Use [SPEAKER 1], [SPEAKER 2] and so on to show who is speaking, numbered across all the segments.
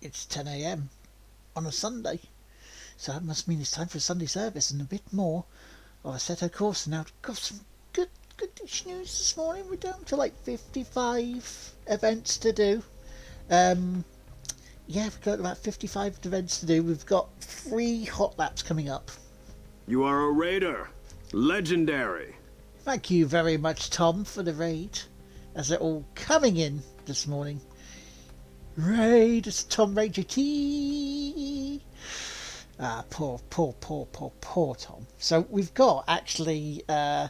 [SPEAKER 1] It's 10 a.m. on a Sunday, so that must mean it's time for a Sunday service and a bit more of Assetto Corsa. Now, got some good news this morning. We're down to like 55 events to do. Yeah, we've got about 55 events to do. We've got 3 hot laps coming up.
[SPEAKER 2] You are a raider. Legendary.
[SPEAKER 1] Thank you very much, Tom, for the raid, as they're all coming in this morning. Raid, it's Tom Ranger T. Poor Tom. So we've got actually 5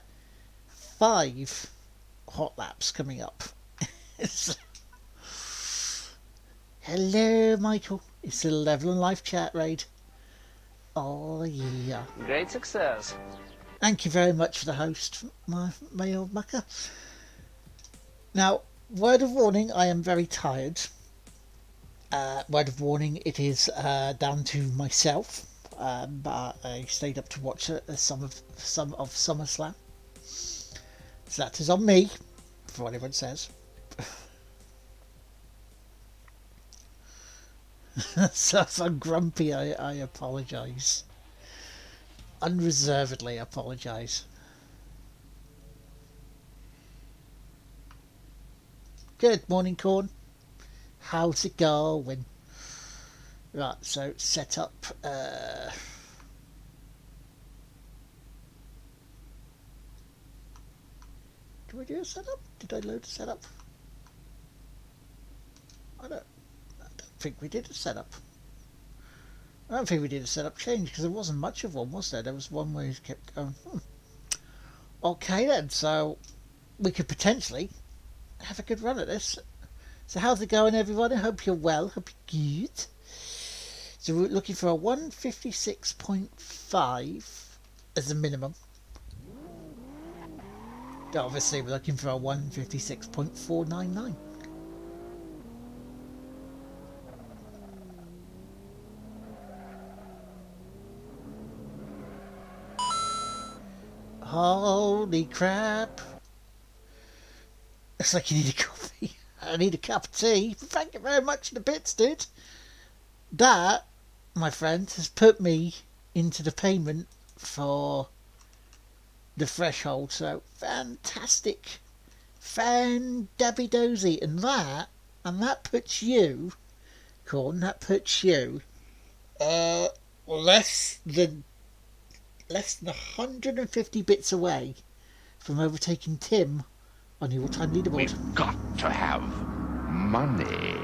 [SPEAKER 1] hot laps coming up. Hello, Michael. It's a Level and Life chat raid. Oh, yeah.
[SPEAKER 3] Great success.
[SPEAKER 1] Thank you very much for the host, my old mucker. Now, word of warning, I am very tired. Word of warning, it is down to myself. But I stayed up to watch some of SummerSlam. So that is on me, for what anyone says. So if I'm grumpy, I apologise. Unreservedly apologise. Good morning, Corn. How's it going? Right, so set up. Did we do a setup? Did I load a setup? I don't think we did a setup. I don't think we did a setup change because there wasn't much of one, was there? There was one where he kept going. Okay then, so we could potentially have a good run at this. So how's it going, everyone? I hope you're well. Hope you're good. So we're looking for a 156.5 as a minimum. Obviously, we're looking for a 156.499. Holy crap. Looks like you need a coffee. I need a cup of tea. Thank you very much for the bits, dude. That, my friend, has put me into the payment for the threshold. So, fantastic. Fan-dabby-dozy. And that puts you, Corn, that puts you less than 150 bits away from overtaking Tim on your time leaderboard.
[SPEAKER 4] We've got to have money.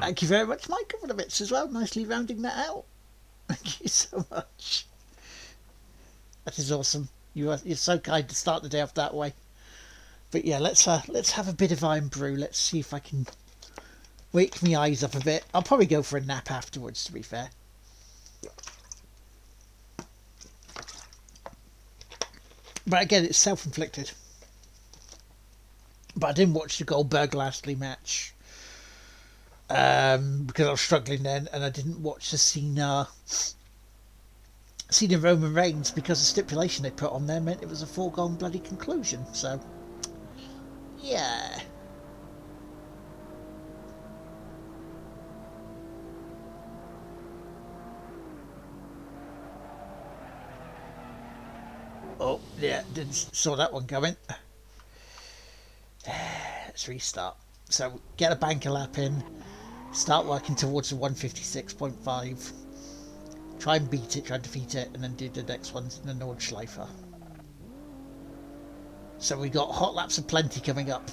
[SPEAKER 1] Thank you very much, Michael, for the bits as well. Nicely rounding that out. Thank you so much. That is awesome. You're so kind to start the day off that way. But yeah, let's have a bit of Iron Brew. Let's see if I can wake my eyes up a bit. I'll probably go for a nap afterwards, to be fair. But again, it's self-inflicted. But I didn't watch the Goldberg Lashley match because I was struggling then, and I didn't watch the Cena Roman Reigns because the stipulation they put on there meant it was a foregone bloody conclusion. So, yeah. Oh, yeah, didn't saw that one coming. Let's restart. So, get a banker lap in, start working towards the 156.5, try and beat it, try and defeat it, and then do the next ones in the Nordschleifer. So we got hot laps aplenty coming up.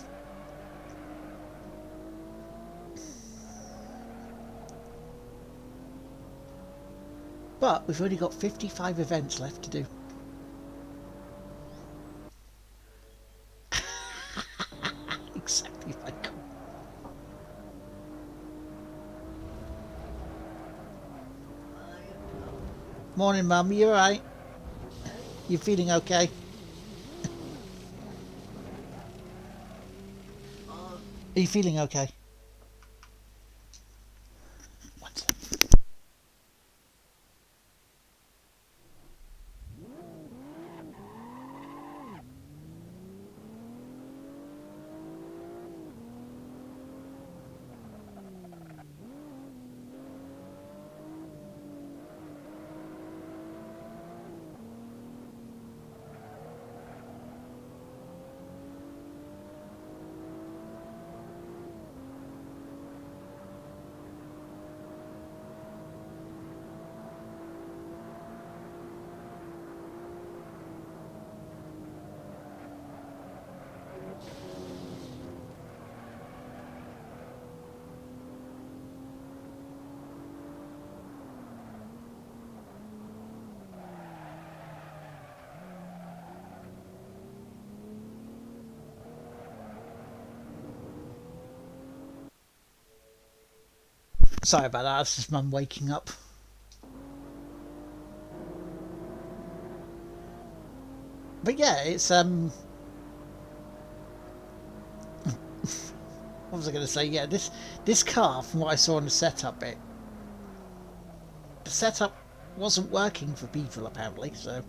[SPEAKER 1] But we've only got 55 events left to do. Exactly, Michael. Morning, Mum. You alright? You feeling okay? Are you feeling okay? One sec. Sorry about that, that's just Mum waking up. But yeah, it's what was I going to say? Yeah, this car, from what I saw in the setup bit, the setup wasn't working for people apparently. So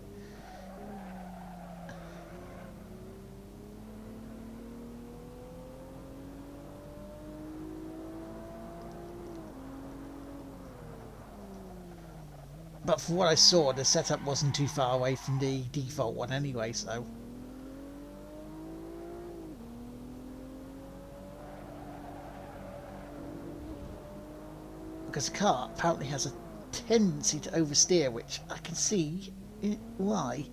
[SPEAKER 1] but from what I saw, the setup wasn't too far away from the default one anyway. So because the car apparently has a tendency to oversteer, which I can see why.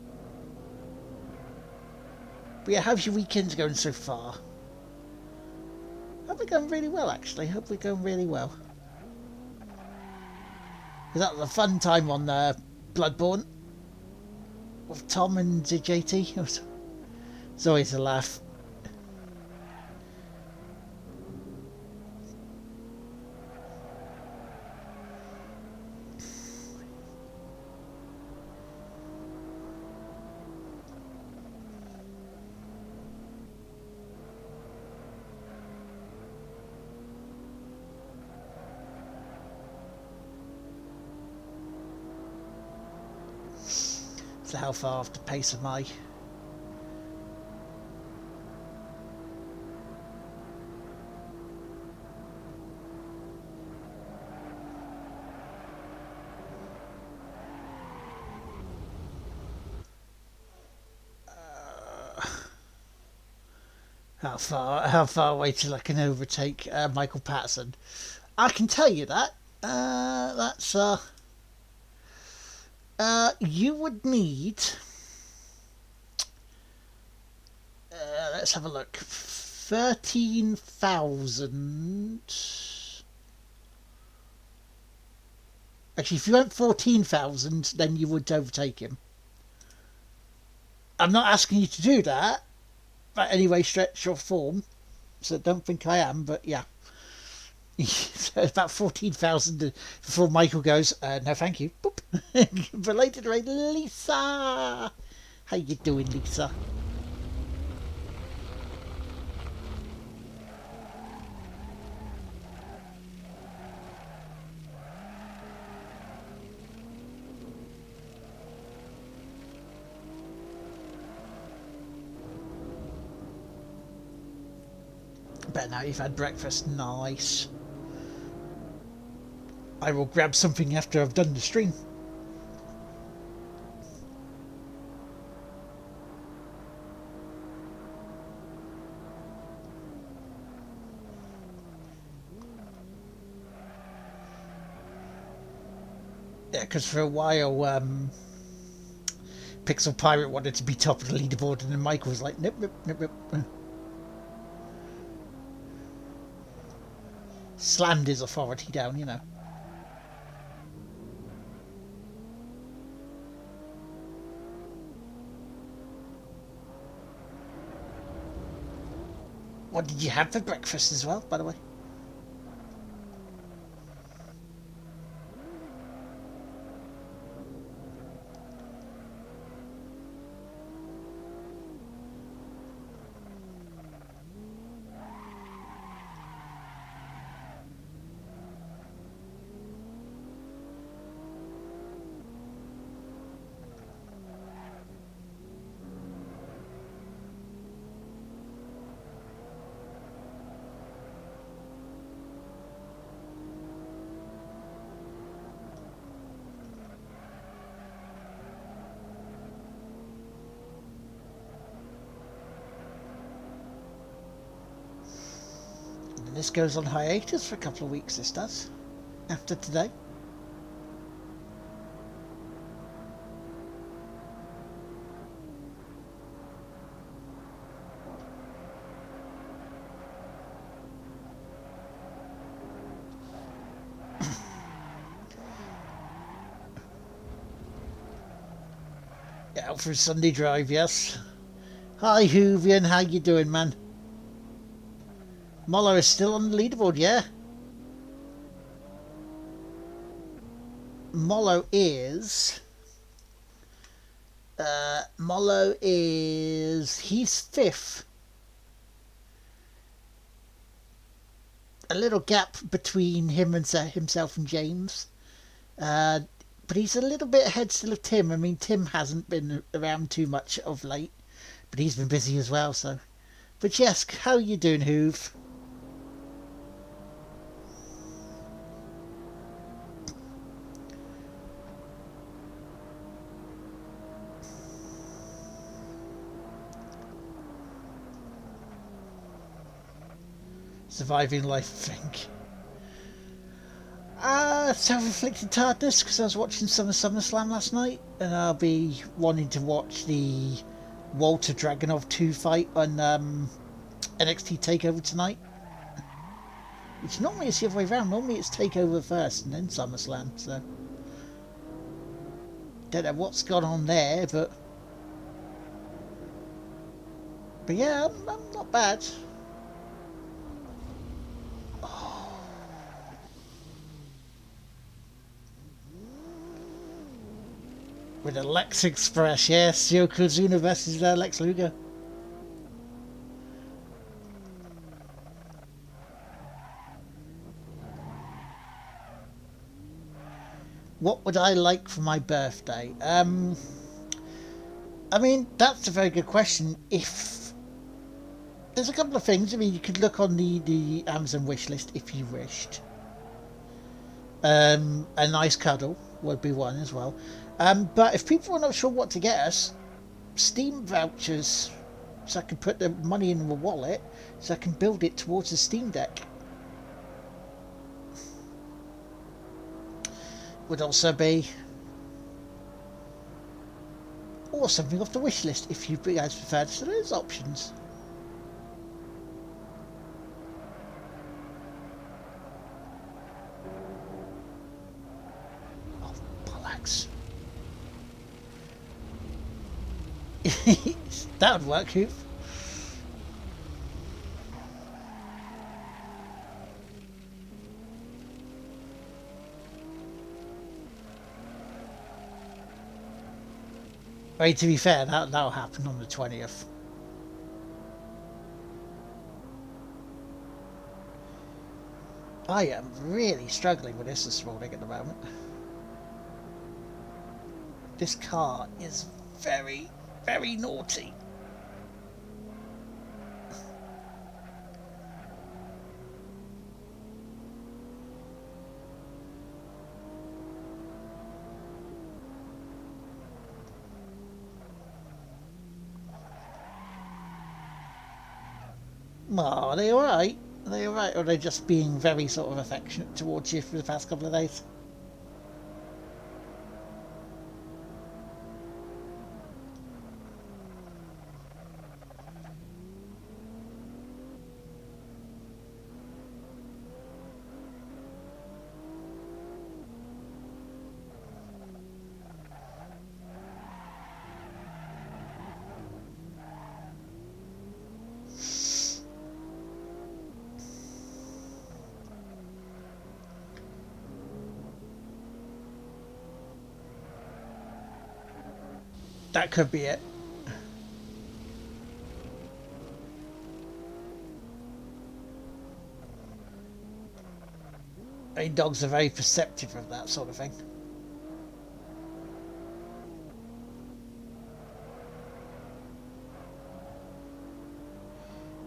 [SPEAKER 1] But yeah, how's your weekends going so far? Hope we're going really well, actually. Hope we're going really well. Because that was a fun time on Bloodborne with Tom and JT. It's always a laugh. So how far off the pace am I? How far away till I can overtake Michael Patterson? I can tell you that. That's you would need. Let's have a look. 13,000. Actually, if you went 14,000, then you would overtake him. I'm not asking you to do that by any way, stretch or form, so don't think I am, but yeah. So about 14,000 before Michael goes, no thank you. Boop. Related raid, Lisa. How you doing, Lisa? But now you've had breakfast, nice. I will grab something after I've done the stream. Yeah, because for a while, Pixel Pirate wanted to be top of the leaderboard, and then Michael was like, nope, nope, nope, nope. Slammed his authority down, you know. What did you have for breakfast as well, by the way? This goes on hiatus for a couple of weeks, this does, after today. Yeah, out for a Sunday drive, yes. Hi Hoovian, how you doing, man? Moller is still on the leaderboard, yeah? Mollo is... He's fifth. A little gap between him and himself and James. But he's a little bit ahead still of Tim. I mean, Tim hasn't been around too much of late, but he's been busy as well, so... But yes, how you doing, Hoove? Surviving life, I think. Self-inflicted tiredness because I was watching some of SummerSlam last night, and I'll be wanting to watch the Walter Dragunov 2 fight on NXT TakeOver tonight. Which normally it's the other way around. Normally it's TakeOver first and then SummerSlam. So don't know what's gone on there, but yeah, I'm not bad. With a Lex Express, yes, Yokozuna versus Lex Luger. What would I like for my birthday? I mean, that's a very good question. If there's a couple of things, I mean, you could look on the Amazon wish list if you wished. A nice cuddle would be one as well. But if people are not sure what to get us, Steam vouchers, so I can put the money in the wallet, so I can build it towards the Steam Deck. Would also be, or something off the wish list if you guys prefer. So there's options. Oh, bollocks. That would work, Hoof. I mean, to be fair, that'll happen on the 20th. I am really struggling with this morning at the moment. This car is very, very naughty. Oh, are they alright? Are they alright? Or are they just being very sort of affectionate towards you for the past couple of days? That could be it. I mean, dogs are very perceptive of that sort of thing.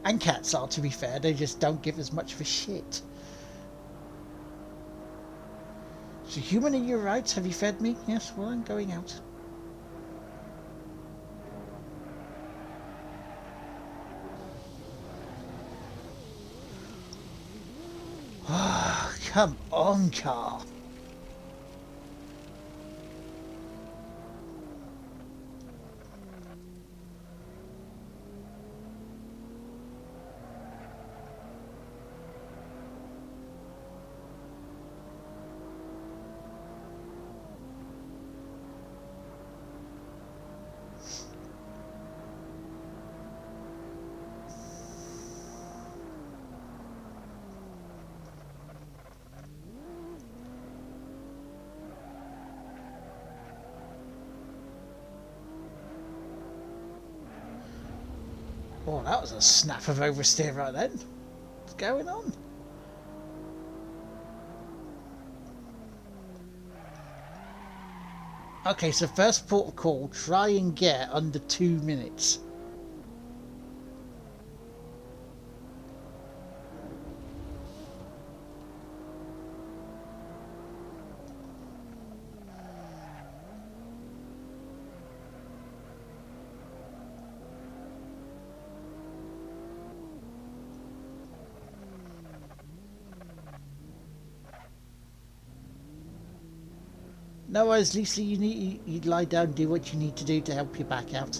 [SPEAKER 1] And cats are, to be fair, they just don't give as much of a shit. So, human in your rights, have you fed me? Yes, well, I'm going out. Come on, car. Oh, that was a snap of oversteer right then. What's going on? Okay, so first port of call, try and get under 2 minutes. No worries, Lisa, you lie down and do what you need to do to help you back out.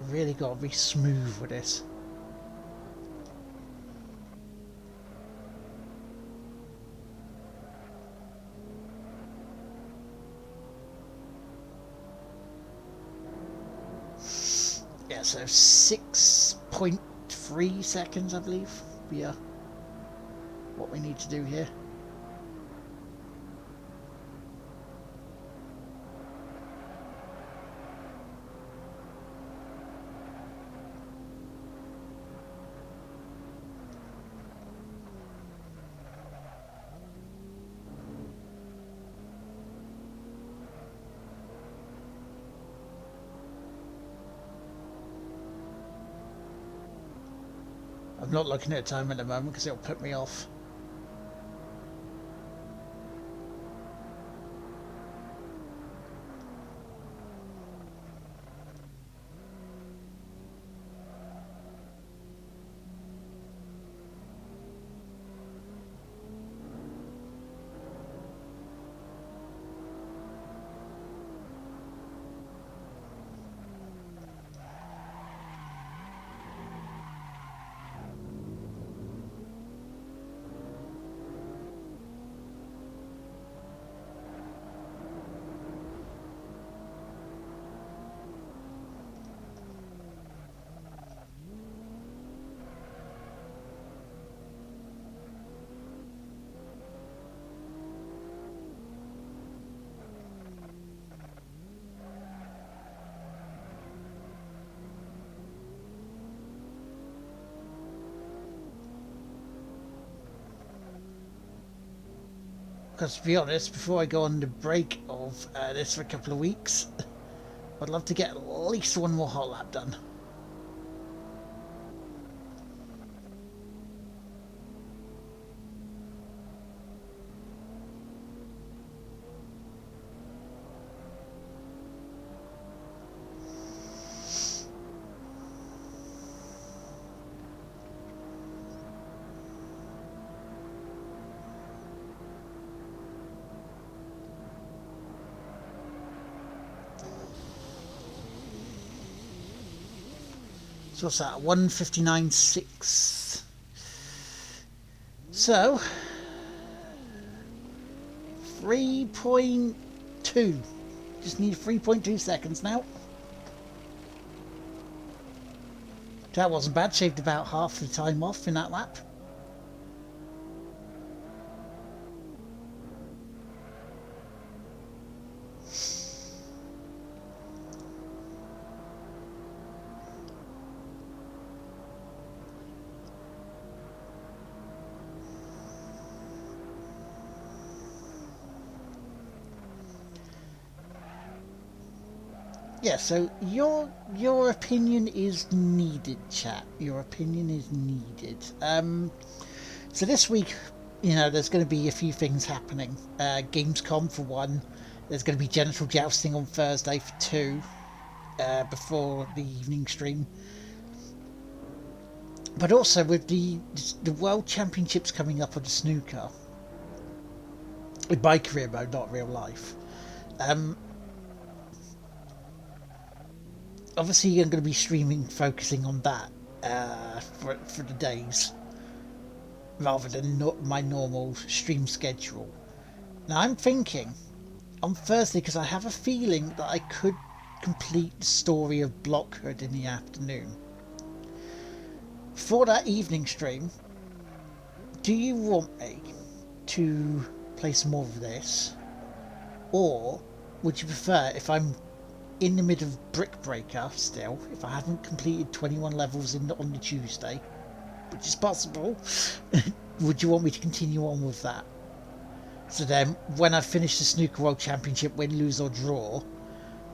[SPEAKER 1] Really got to be smooth with this. Yeah, so 6.3 seconds, I believe. Yeah, what we need to do here. I'm not looking at time at the moment because it'll put me off. Because to be honest, before I go on the break of this for a couple of weeks, I'd love to get at least one more hot lap done. So what's that? 1:59.6. So 3.2. Just need 3.2 seconds now. That wasn't bad. Shaved about half the time off in that lap. Yeah, so your opinion is needed, chat. Your opinion is needed. So this week, there's going to be a few things happening. Gamescom for one. There's going to be genital jousting on Thursday for two, before the evening stream. But also with the World Championships coming up on the snooker, with my career mode, not real life. Obviously, I'm going to be streaming, focusing on that for the days, rather than my normal stream schedule. Now, I'm thinking on Thursday, because I have a feeling that I could complete the story of Blockhood in the afternoon. For that evening stream, do you want me to play some more of this, or would you prefer if I'm in the middle of Brick Breaker still, if I haven't completed 21 levels on the Tuesday, which is possible, would you want me to continue on with that? So then, when I finish the Snooker World Championship, win, lose or draw,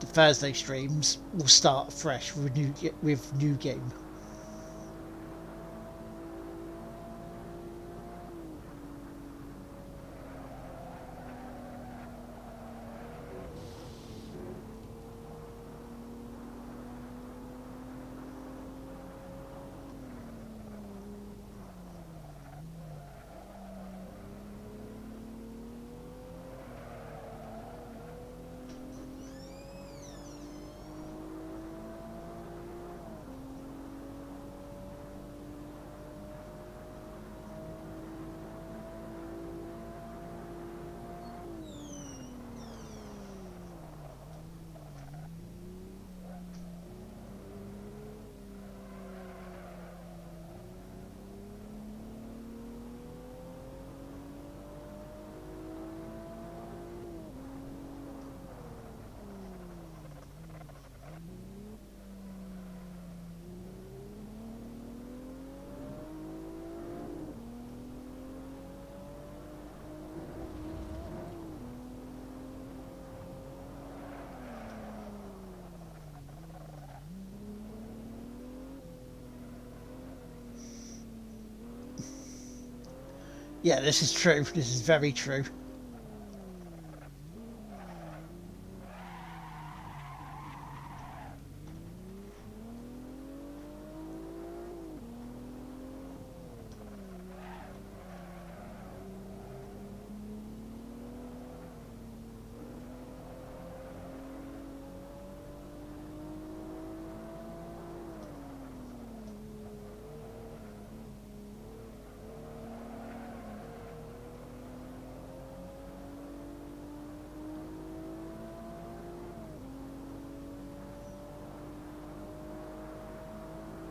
[SPEAKER 1] the Thursday streams will start fresh with new game. Yeah, this is true. This is very true.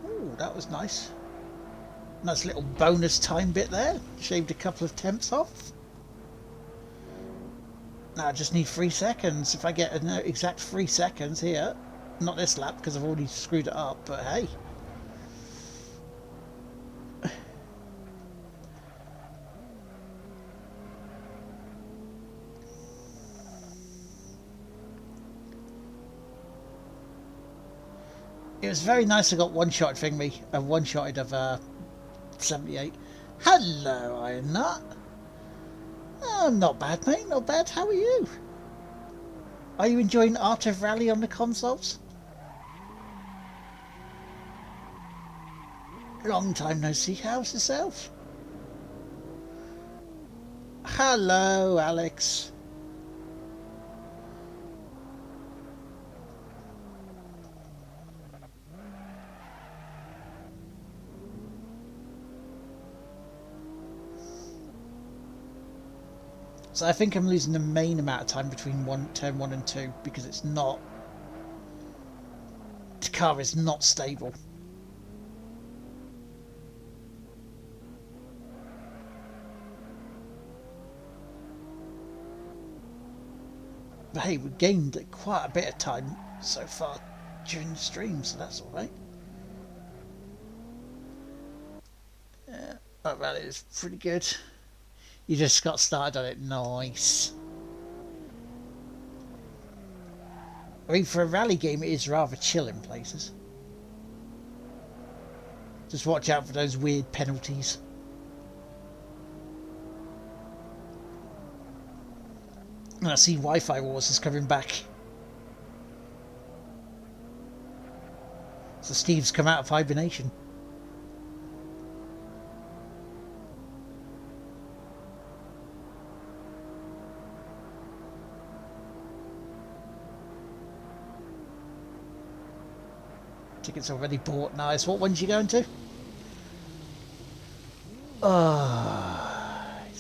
[SPEAKER 1] Ooh, that was nice. Nice little bonus time bit there. Shaved a couple of temps off. Now I just need 3 seconds. If I get an exact 3 seconds here. Not this lap because I've already screwed it up, but hey. It was very nice I got one-shot thingy. One-shotted of 78. Hello, Iron Nut. Oh, not bad, mate. Not bad. How are you? Are you enjoying Art of Rally on the consoles? Long time no see. How's yourself? Hello, Alex. So I think I'm losing the main amount of time between turn 1 and 2 because it's not... The car is not stable. But hey, we've gained quite a bit of time so far during the stream, so that's alright. Yeah, that rally is pretty good. You just got started on it. Nice. I mean, for a rally game, it is rather chill in places. Just watch out for those weird penalties. And I see Wi-Fi Wars is coming back. So Steve's come out of hibernation. Tickets already bought. Nice. What one's you going to? Is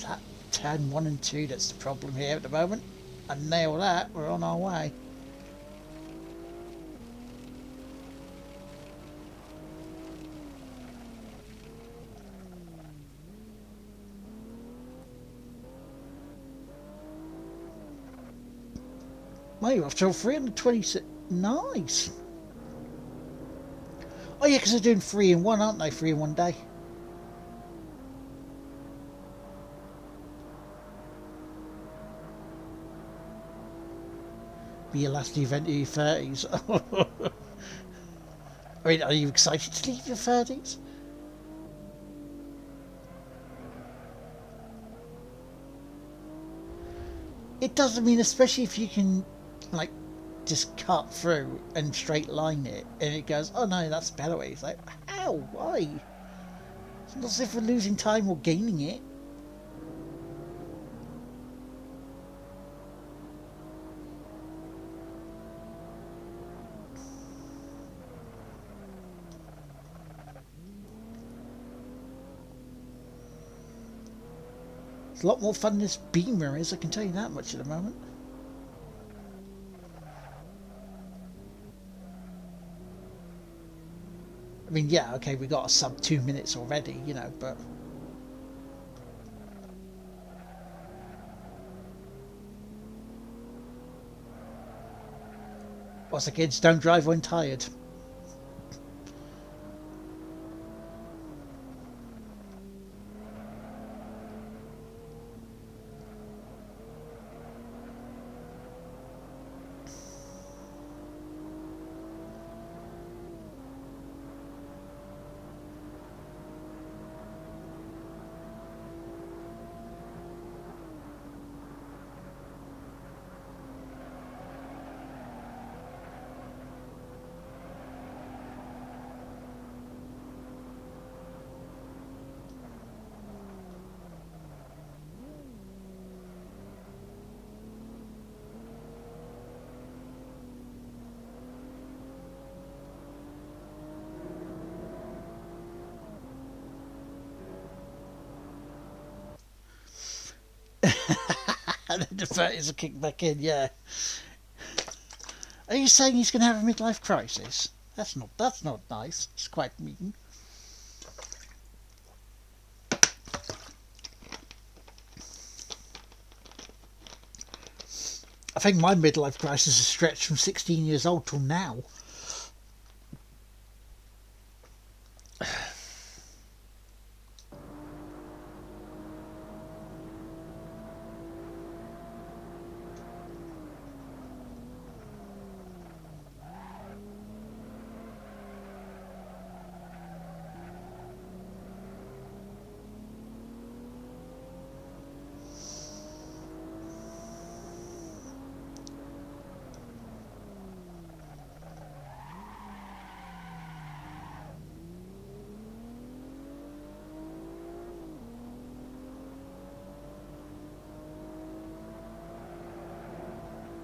[SPEAKER 1] that turn 1 and 2 that's the problem here at the moment? I nail that. We're on our way. Well, you're off till 326. Nice. Oh yeah, because they're doing 3 in 1, aren't they? 3 in 1 day. Be your last event of your 30s. I mean, are you excited to leave your 30s? It does. I mean, especially if you can, like, just cut through and straight line it, and it goes, oh no, that's a better way. It's like, how? Why? It's not as if we're losing time or gaining it. It's a lot more fun than this Beamer is, I can tell you that much at the moment. I mean, yeah, okay, we got a sub 2 minutes already, you know, but... What's the kids? Don't drive when tired. And then the 30s will kick back in, yeah. Are you saying he's going to have a midlife crisis? That's not nice. It's quite mean. I think my midlife crisis has stretched from 16 years old till now.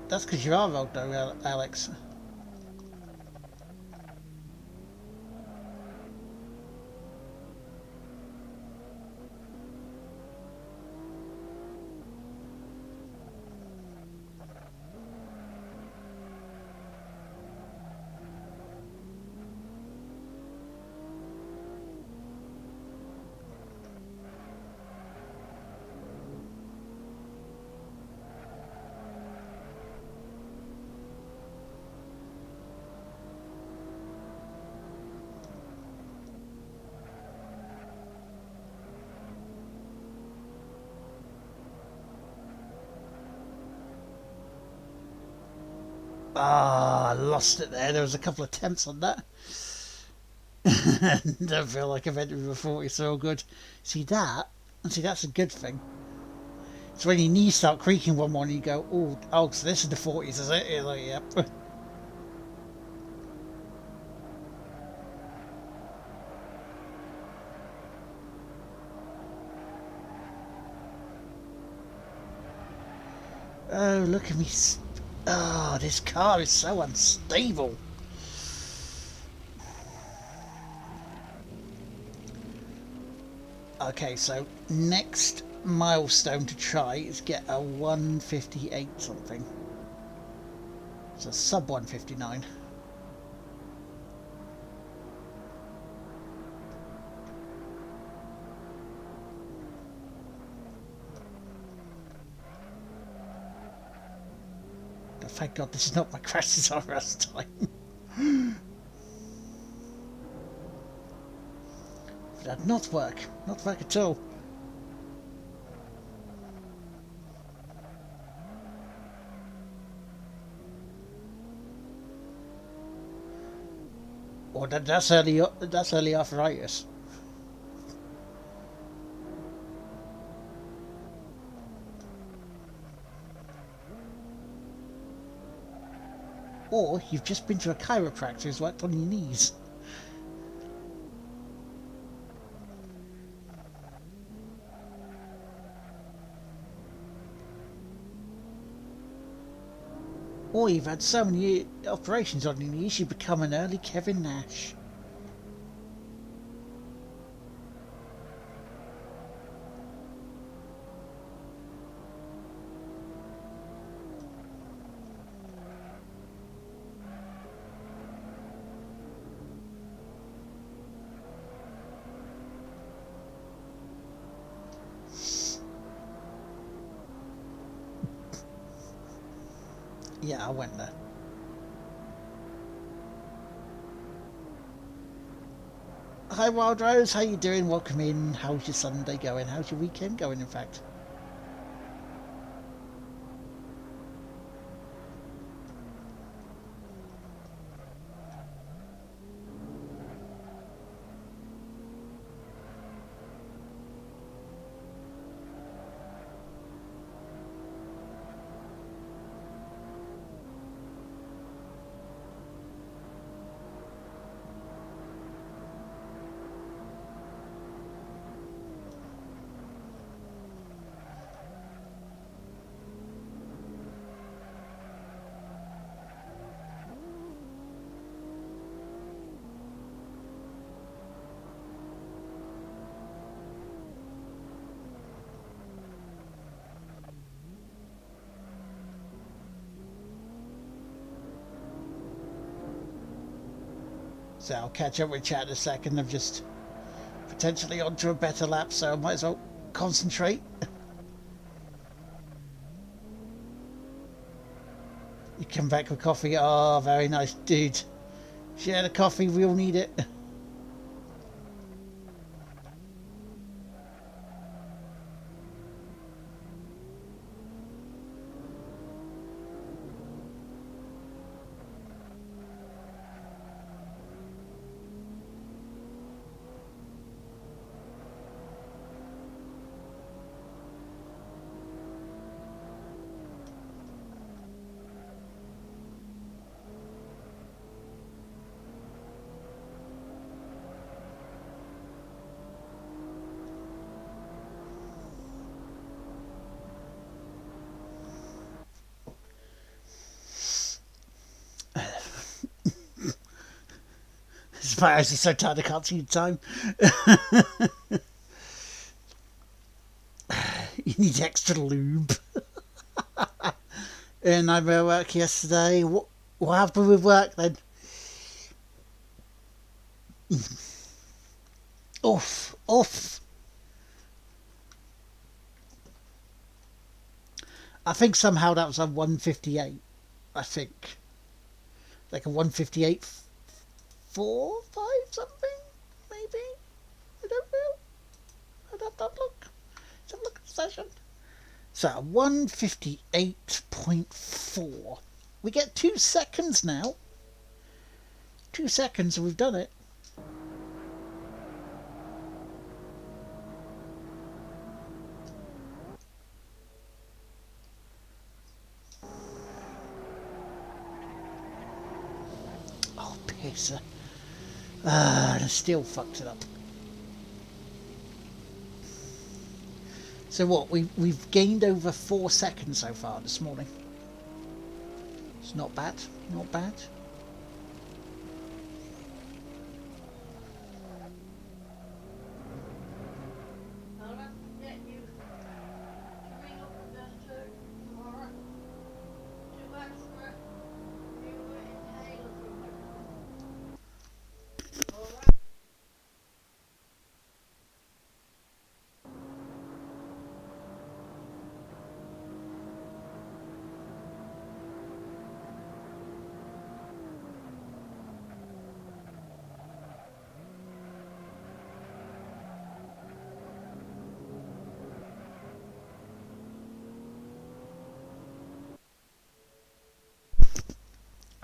[SPEAKER 1] That's because you are old though, Alex. Ah, I lost it there. There was a couple of attempts on that. Don't feel like I've entered with a 40 so good. See that? And see, that's a good thing. It's when your knees start creaking one morning, you go, oh, so this is the 40s, is it? You're like, yep. Oh, look at me. Oh, this car is so unstable. Okay, so next milestone to try is get a 158 something. So sub 159. thank God this is not my crashes on rust time. That not work. Not work at all. Or that's early arthritis. Or you've just been to a chiropractor who's worked on your knees. Or you've had so many operations on your knees you become an early Kevin Nash. Yeah, I went there. Hi Wild Rose, how you doing? Welcome in. How's your Sunday going? How's your weekend going, in fact? So I'll catch up with chat in a second. I'm just potentially onto a better lap, so I might as well concentrate. You come back with coffee. Oh, very nice, dude. Share the coffee, we all need it. Spires is so tired I can't see the time. You need extra lube. And I went to work yesterday. What happened with work then? Off. I think somehow that was a 158. I think. Like a 158 4, 5 something? Maybe? I don't know. I'd have to look. Let's have a look at the session. So 158.4. We get 2 seconds now. 2 seconds and we've done it. Oh, pisser. I still fucked it up. So what? We've gained over 4 seconds so far this morning. It's not bad. Not bad.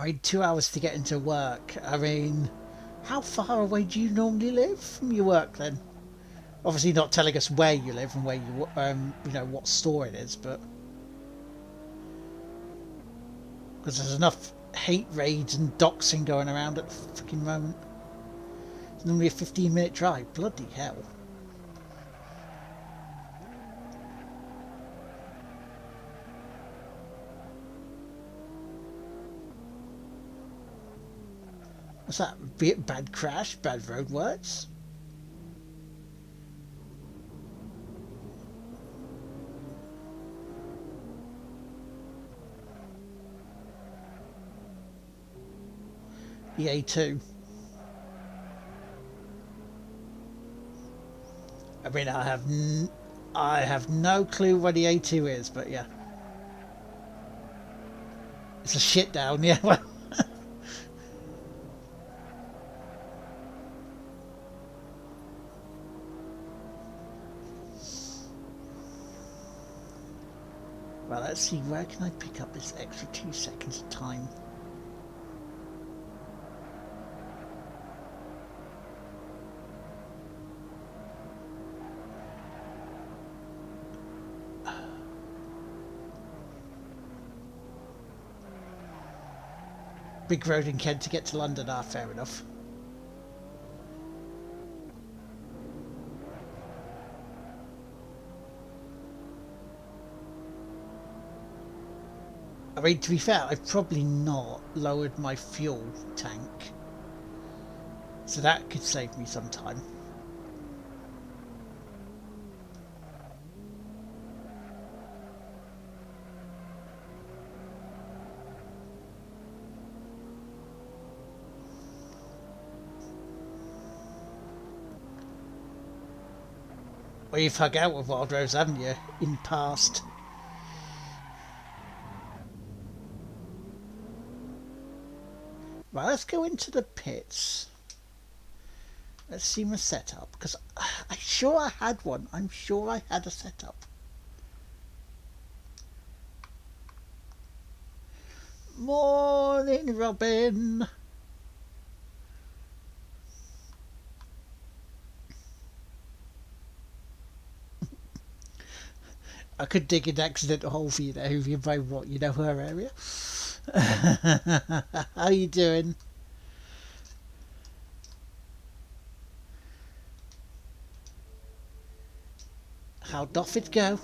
[SPEAKER 1] I mean, 2 hours to get into work. I mean, how far away do you normally live from your work then? Obviously, not telling us where you live and where you know, what store it is, but because there's enough hate raids and doxing going around at the fucking moment. It's normally a 15-minute drive. Bloody hell. What's that? Be it bad crash, bad roadworks? The A2. I mean, I have no clue where the A2 is, but yeah. It's a shit down, yeah. Well, well, let's see, where can I pick up this extra 2 seconds of time? Big road in Kent to get to London, fair enough. I mean, to be fair, I've probably not lowered my fuel tank, so that could save me some time. Well, you've hung out with Wild Rose, haven't you, in the past? Right, let's go into the pits. Let's see my setup, because I'm sure I had one. I'm sure I had a setup. Morning, Robin. I could dig an accidental hole for you there, if you by what, you know her area. How you doing? How doth it go?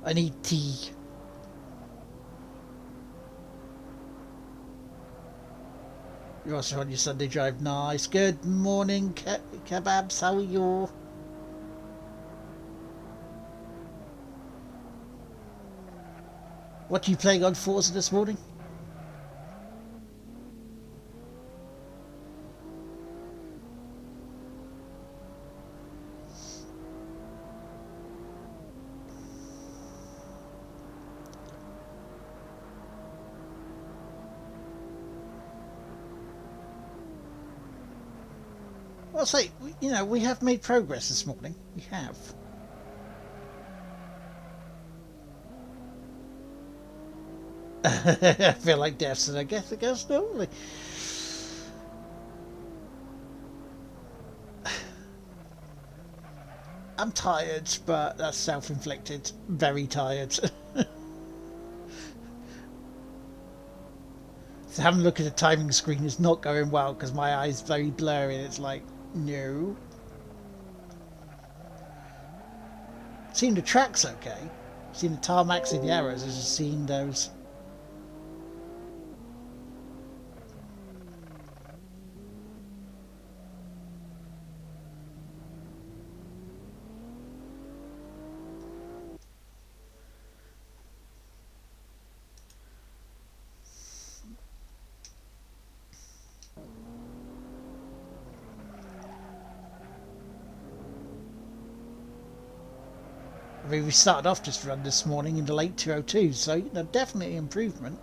[SPEAKER 1] I need tea. You're also on your Sunday drive. Nice. Good morning, kebabs. How are you? What are you playing on Forza this morning? Well, say, you know, we have made progress this morning. We have. I feel like deaths, and I guess normally. I'm tired, but that's self-inflicted. Very tired. So having a look at the timing screen is not going well because my eyes very blurry and it's like, no. Seeing the tracks okay. Seeing the tarmacs and the arrows, I just seen those. I mean, we started off this run this morning in the late 202, so, you know, definitely improvement.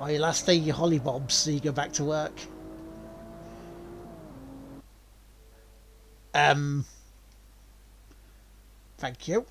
[SPEAKER 1] Oh, your last day, your hollybobs, so you go back to work. Thank you.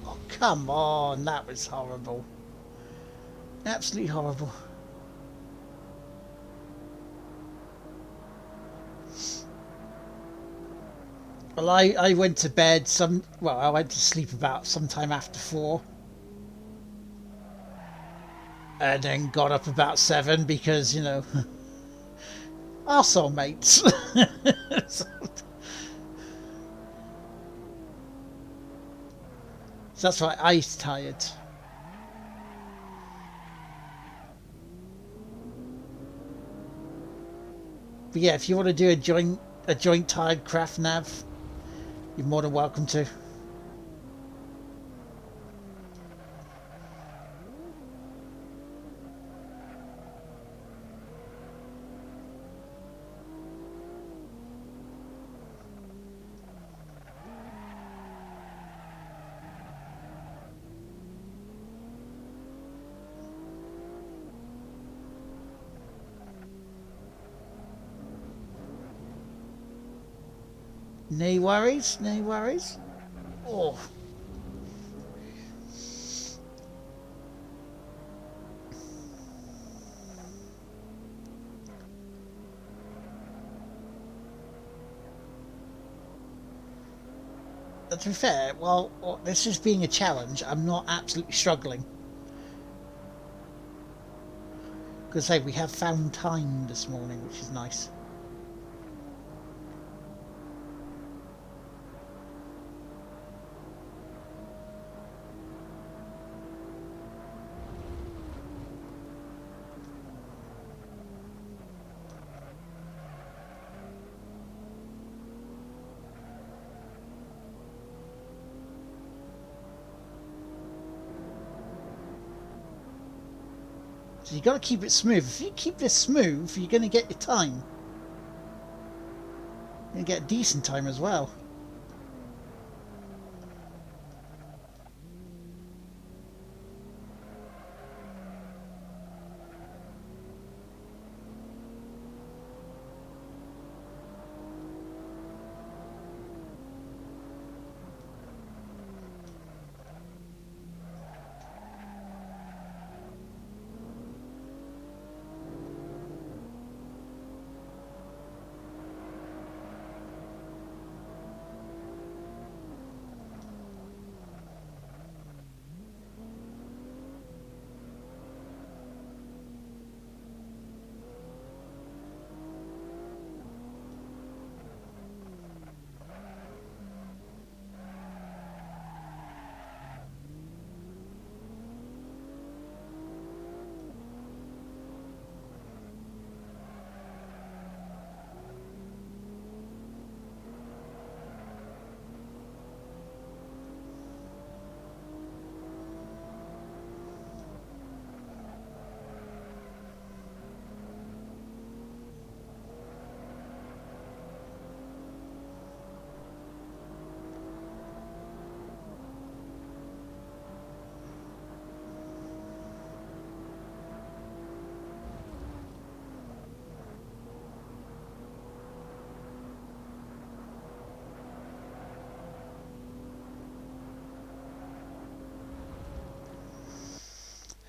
[SPEAKER 1] Oh, come on, that was horrible. Absolutely horrible. Well, I went to bed I went to sleep about sometime after 4. And then got up about 7 because, you know, our soulmates. So that's why I was tired. But yeah, if you want to do a joint tired craft nav, you're more than welcome to. No worries, no worries. Oh. To be fair, well, this is being a challenge. I'm not absolutely struggling. Because hey, we have found time this morning, which is nice. So you got to keep it smooth. If you keep this smooth, you're going to get your time. You're going to get a decent time as well.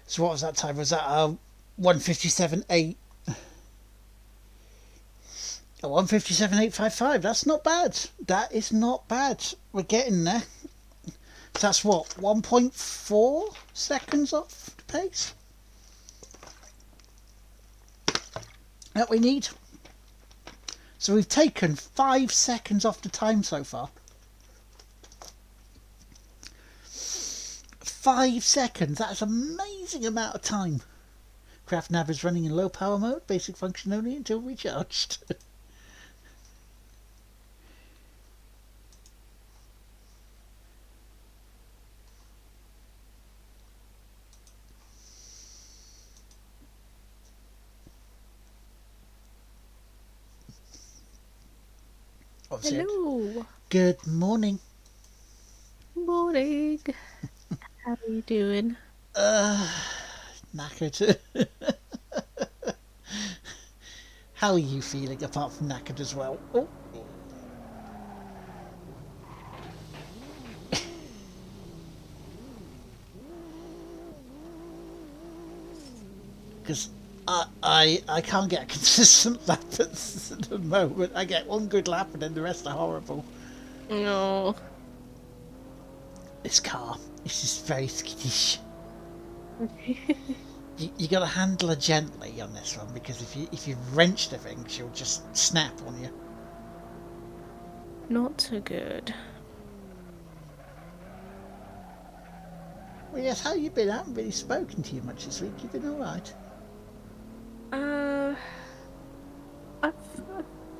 [SPEAKER 1] So what was that time? Was that 1:57.8? 1:57.855. That's not bad. That is not bad. We're getting there. So that's what, 1.4 seconds off the pace that we need. So we've taken 5 seconds off the time so far. 5 seconds. That's amazing. amazing amount of time. Craft nav is running in low power mode, basic function only until recharged.
[SPEAKER 3] Hello.
[SPEAKER 1] Good morning.
[SPEAKER 3] Morning. How are you doing?
[SPEAKER 1] Knackered. How are you feeling apart from knackered as well? Oh. Because I can't get a consistent lap at the moment. I get one good lap and then the rest are horrible.
[SPEAKER 3] No.
[SPEAKER 1] This car, this is very skittish. You got to handle her gently on this one, because if you wrench the thing, she'll just snap on you.
[SPEAKER 3] Not so good.
[SPEAKER 1] Well, yes, how you been? I haven't really spoken to you much this week. You been all right?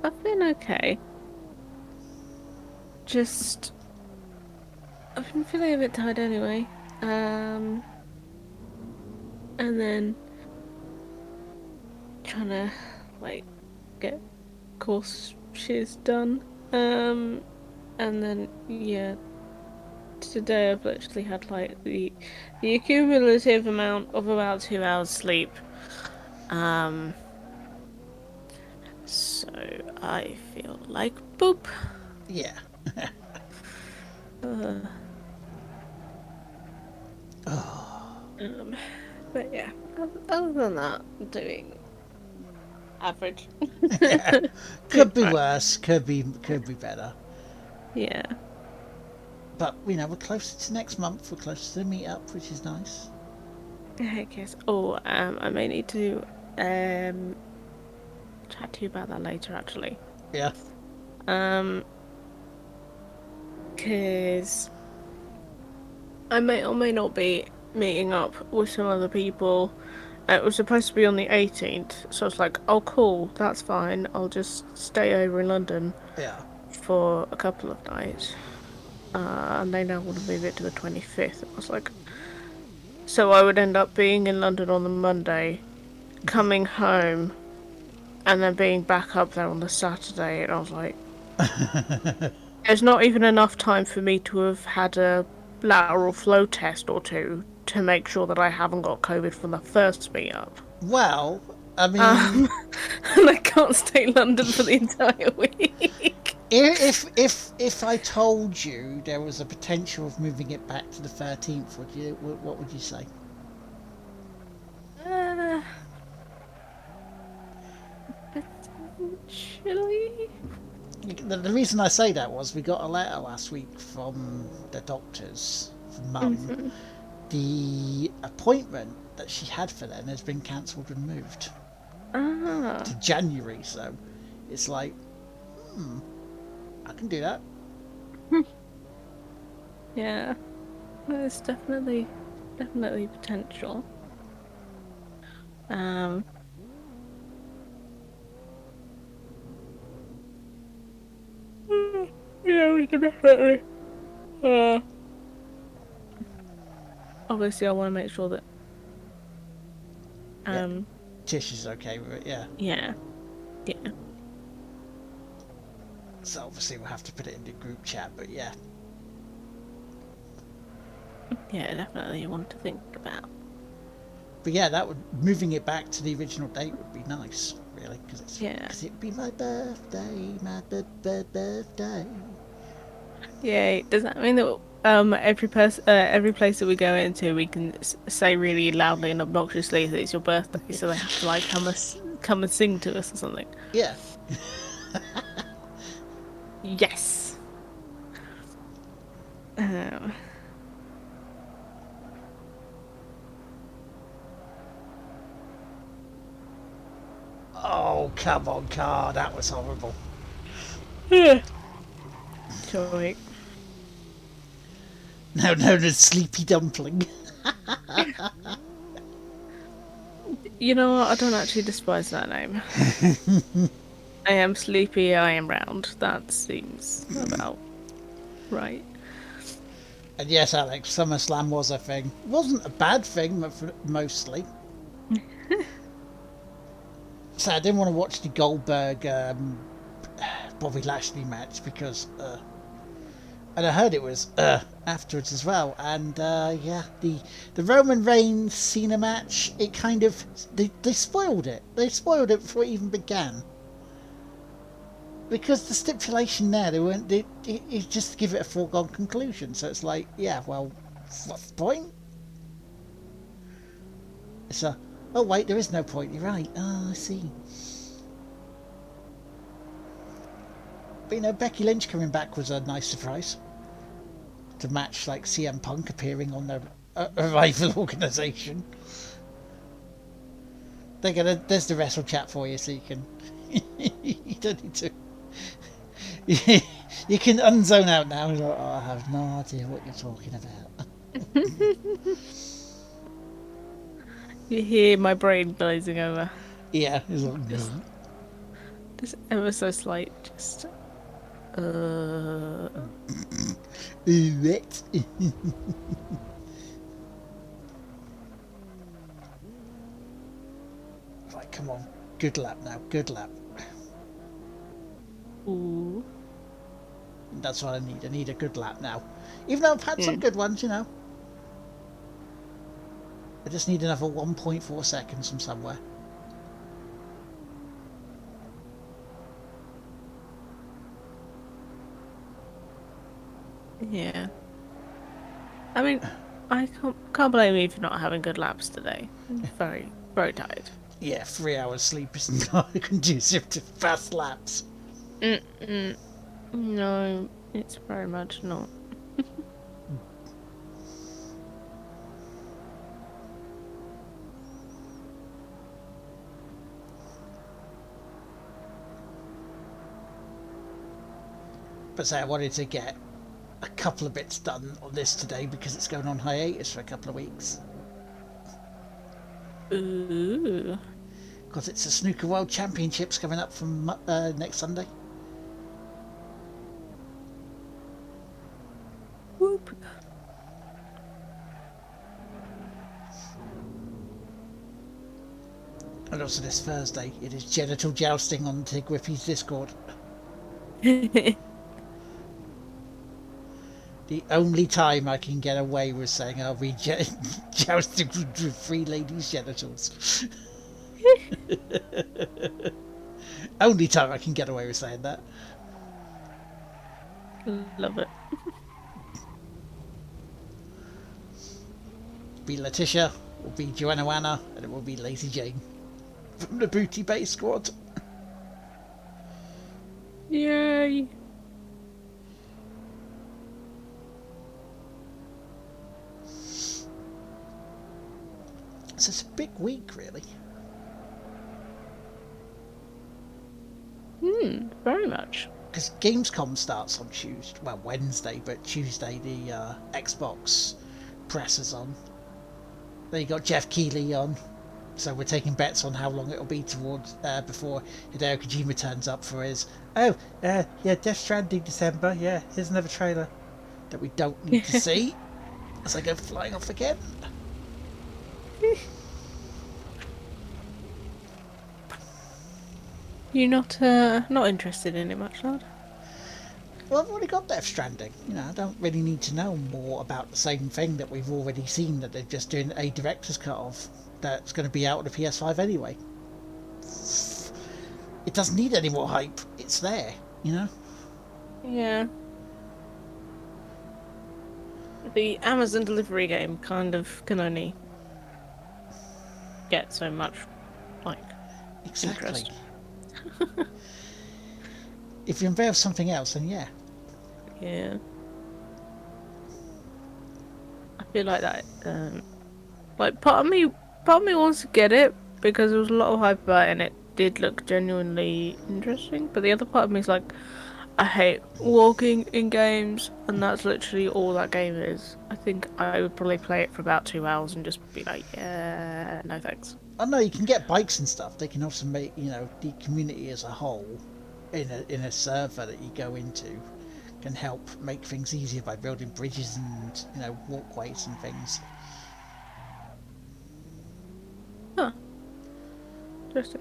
[SPEAKER 3] I've been okay. Just I've been feeling a bit tired anyway. And then trying to like get course shiz done. And then yeah, today I've literally had like the accumulative amount of about 2 hours sleep. So I feel like poop.
[SPEAKER 1] Yeah.
[SPEAKER 3] But yeah, other than that, I'm doing average.
[SPEAKER 1] Could be worse. Could be better.
[SPEAKER 3] Yeah.
[SPEAKER 1] But we're closer to next month. We're closer to the meet-up, which is nice.
[SPEAKER 3] Heck yes. Oh, I may need to chat to you about that later, actually.
[SPEAKER 1] Yeah.
[SPEAKER 3] Because I may or may not be meeting up with some other people. It was supposed to be on the 18th, so I was like, oh cool, that's fine. I'll just stay over in London
[SPEAKER 1] Yeah.
[SPEAKER 3] for a couple of nights. And they now want to move it to the 25th. I was like, so I would end up being in London on the Monday, coming home, and then being back up there on the Saturday. And I was like, there's not even enough time for me to have had a lateral flow test or two to make sure that I haven't got COVID from the first meetup.
[SPEAKER 1] Well, I mean,
[SPEAKER 3] And I can't stay in London for the entire week.
[SPEAKER 1] if I told you there was a potential of moving it back to the 13th, what would you say?
[SPEAKER 3] Potentially.
[SPEAKER 1] The reason I say that was we got a letter last week from the doctors, from Mum. The appointment that she had for them has been cancelled and moved to January, so it's like, I can do that.
[SPEAKER 3] Yeah, there's definitely potential. Yeah, we can definitely. Obviously, I want to make sure that.
[SPEAKER 1] Tish is okay with it, yeah.
[SPEAKER 3] Yeah.
[SPEAKER 1] So obviously we'll have to put it in the group chat, but yeah.
[SPEAKER 3] Yeah, definitely want to think about.
[SPEAKER 1] But yeah, moving it back to the original date would be nice, really, because it'd be my birthday, birthday.
[SPEAKER 3] Yeah, does that mean that every place that we go into, we can say really loudly and obnoxiously that it's your birthday, so they have to like come and sing to us or something?
[SPEAKER 1] Yeah.
[SPEAKER 3] Yes.
[SPEAKER 1] Oh, come on, car, that was horrible.
[SPEAKER 3] Joy.
[SPEAKER 1] Now known as Sleepy Dumpling.
[SPEAKER 3] You know what? I don't actually despise that name. I am sleepy, I am round. That seems about right.
[SPEAKER 1] And yes, Alex, SummerSlam was a thing. It wasn't a bad thing, mostly. So I didn't want to watch the Goldberg Bobby Lashley match because, and I heard it was afterwards as well. And yeah, the Roman Reigns Cena match, it kind of they spoiled it. They spoiled it before it even began. Because the stipulation there, they weren't. It just give it a foregone conclusion. So it's like, yeah, well, what's the point? It's a. Oh wait, there is no point. You're right. Oh, I see. But you know, Becky Lynch coming back was a nice surprise. To match like CM Punk appearing on their rival organisation. There's the wrestle chat for you, so you can. You don't need to. You can unzone out now. Like, oh, I have no idea what you're talking about.
[SPEAKER 3] You hear my brain glazing over.
[SPEAKER 1] Yeah, it's like,
[SPEAKER 3] Just ever so slight, just
[SPEAKER 1] what? Right, come on. Good lap now. Good lap.
[SPEAKER 3] ooh.
[SPEAKER 1] That's what I need. I need a good lap now. Even though I've had some good ones, you know. I just need another 1.4 seconds from somewhere.
[SPEAKER 3] Yeah. I mean, I can't blame you for not having good laps today. I'm very, very tired.
[SPEAKER 1] Yeah, 3 hours sleep is not conducive to fast laps.
[SPEAKER 3] No, it's very much not.
[SPEAKER 1] But say I wanted to get a couple of bits done on this today because it's going on hiatus for a couple of weeks.
[SPEAKER 3] Ooh.
[SPEAKER 1] Because it's the Snooker World Championships coming up from next Sunday.
[SPEAKER 3] Whoop.
[SPEAKER 1] And also this Thursday, it is genital jousting on Tig Whippy's Discord. The only time I can get away with saying I'll be jousting with three ladies' genitals. Only time I can get away with saying that.
[SPEAKER 3] Love it.
[SPEAKER 1] Be Letitia, will be Joanna Wanna, and it will be Lazy Jane from the Booty Bay squad.
[SPEAKER 3] Yay.
[SPEAKER 1] So it's a big week, really.
[SPEAKER 3] Very much.
[SPEAKER 1] Because Gamescom starts on Tuesday, well, Wednesday, but Tuesday the Xbox press is on. Then you got Jeff Keighley on, so we're taking bets on how long it'll be towards before Hideo Kojima turns up for his. Yeah, Death Stranding December. Yeah, here's another trailer that we don't need to see. As I go flying off again.
[SPEAKER 3] You're not interested in it much, lad?
[SPEAKER 1] Well, I've already got Death Stranding. You know, I don't really need to know more about the same thing that we've already seen that they're just doing a director's cut of that's going to be out on the PS5 anyway. It doesn't need any more hype. It's there, you know?
[SPEAKER 3] Yeah. The Amazon delivery game kind of can only get so much, like,
[SPEAKER 1] Exactly.
[SPEAKER 3] interest.
[SPEAKER 1] If you unveil something else, then yeah.
[SPEAKER 3] Yeah. I feel like that. Like part of me wants to get it because there was a lot of hype about it and it did look genuinely interesting. But the other part of me is like, I hate walking in games, and that's literally all that game is. I think I would probably play it for about 2 hours and just be like, yeah, no thanks.
[SPEAKER 1] I know you can get bikes and stuff. They can also make, the community as a whole in a server that you go into can help make things easier by building bridges and, walkways and things.
[SPEAKER 3] Huh. Interesting.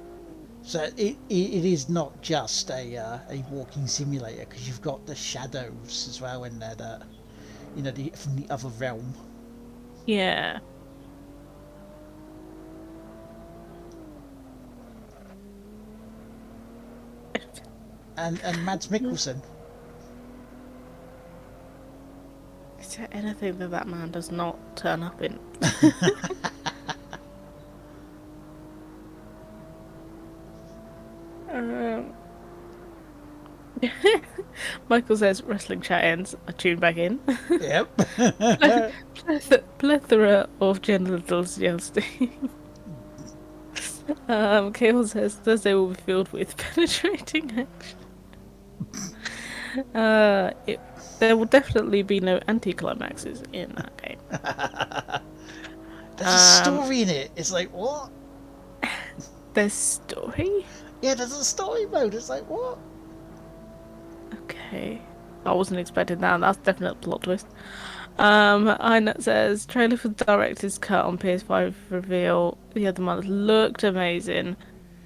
[SPEAKER 1] So it is not just a walking simulator, because you've got the shadows as well in there that, from the other realm.
[SPEAKER 3] Yeah.
[SPEAKER 1] And Mads Mikkelsen.
[SPEAKER 3] Is there anything that man does not turn up in? um, Michael says wrestling chat ends. I tune back in.
[SPEAKER 1] Yep.
[SPEAKER 3] Plethora of genitals jousting. Kale says Thursday will be filled with penetrating action. There will definitely be no anticlimaxes in that game.
[SPEAKER 1] There's a story in it. It's like, what?
[SPEAKER 3] There's story?
[SPEAKER 1] Yeah, there's a story mode. It's like, what?
[SPEAKER 3] Okay. I wasn't expecting that. That's definitely a plot twist. Inet says trailer for director's cut on PS5 reveal the other month looked amazing.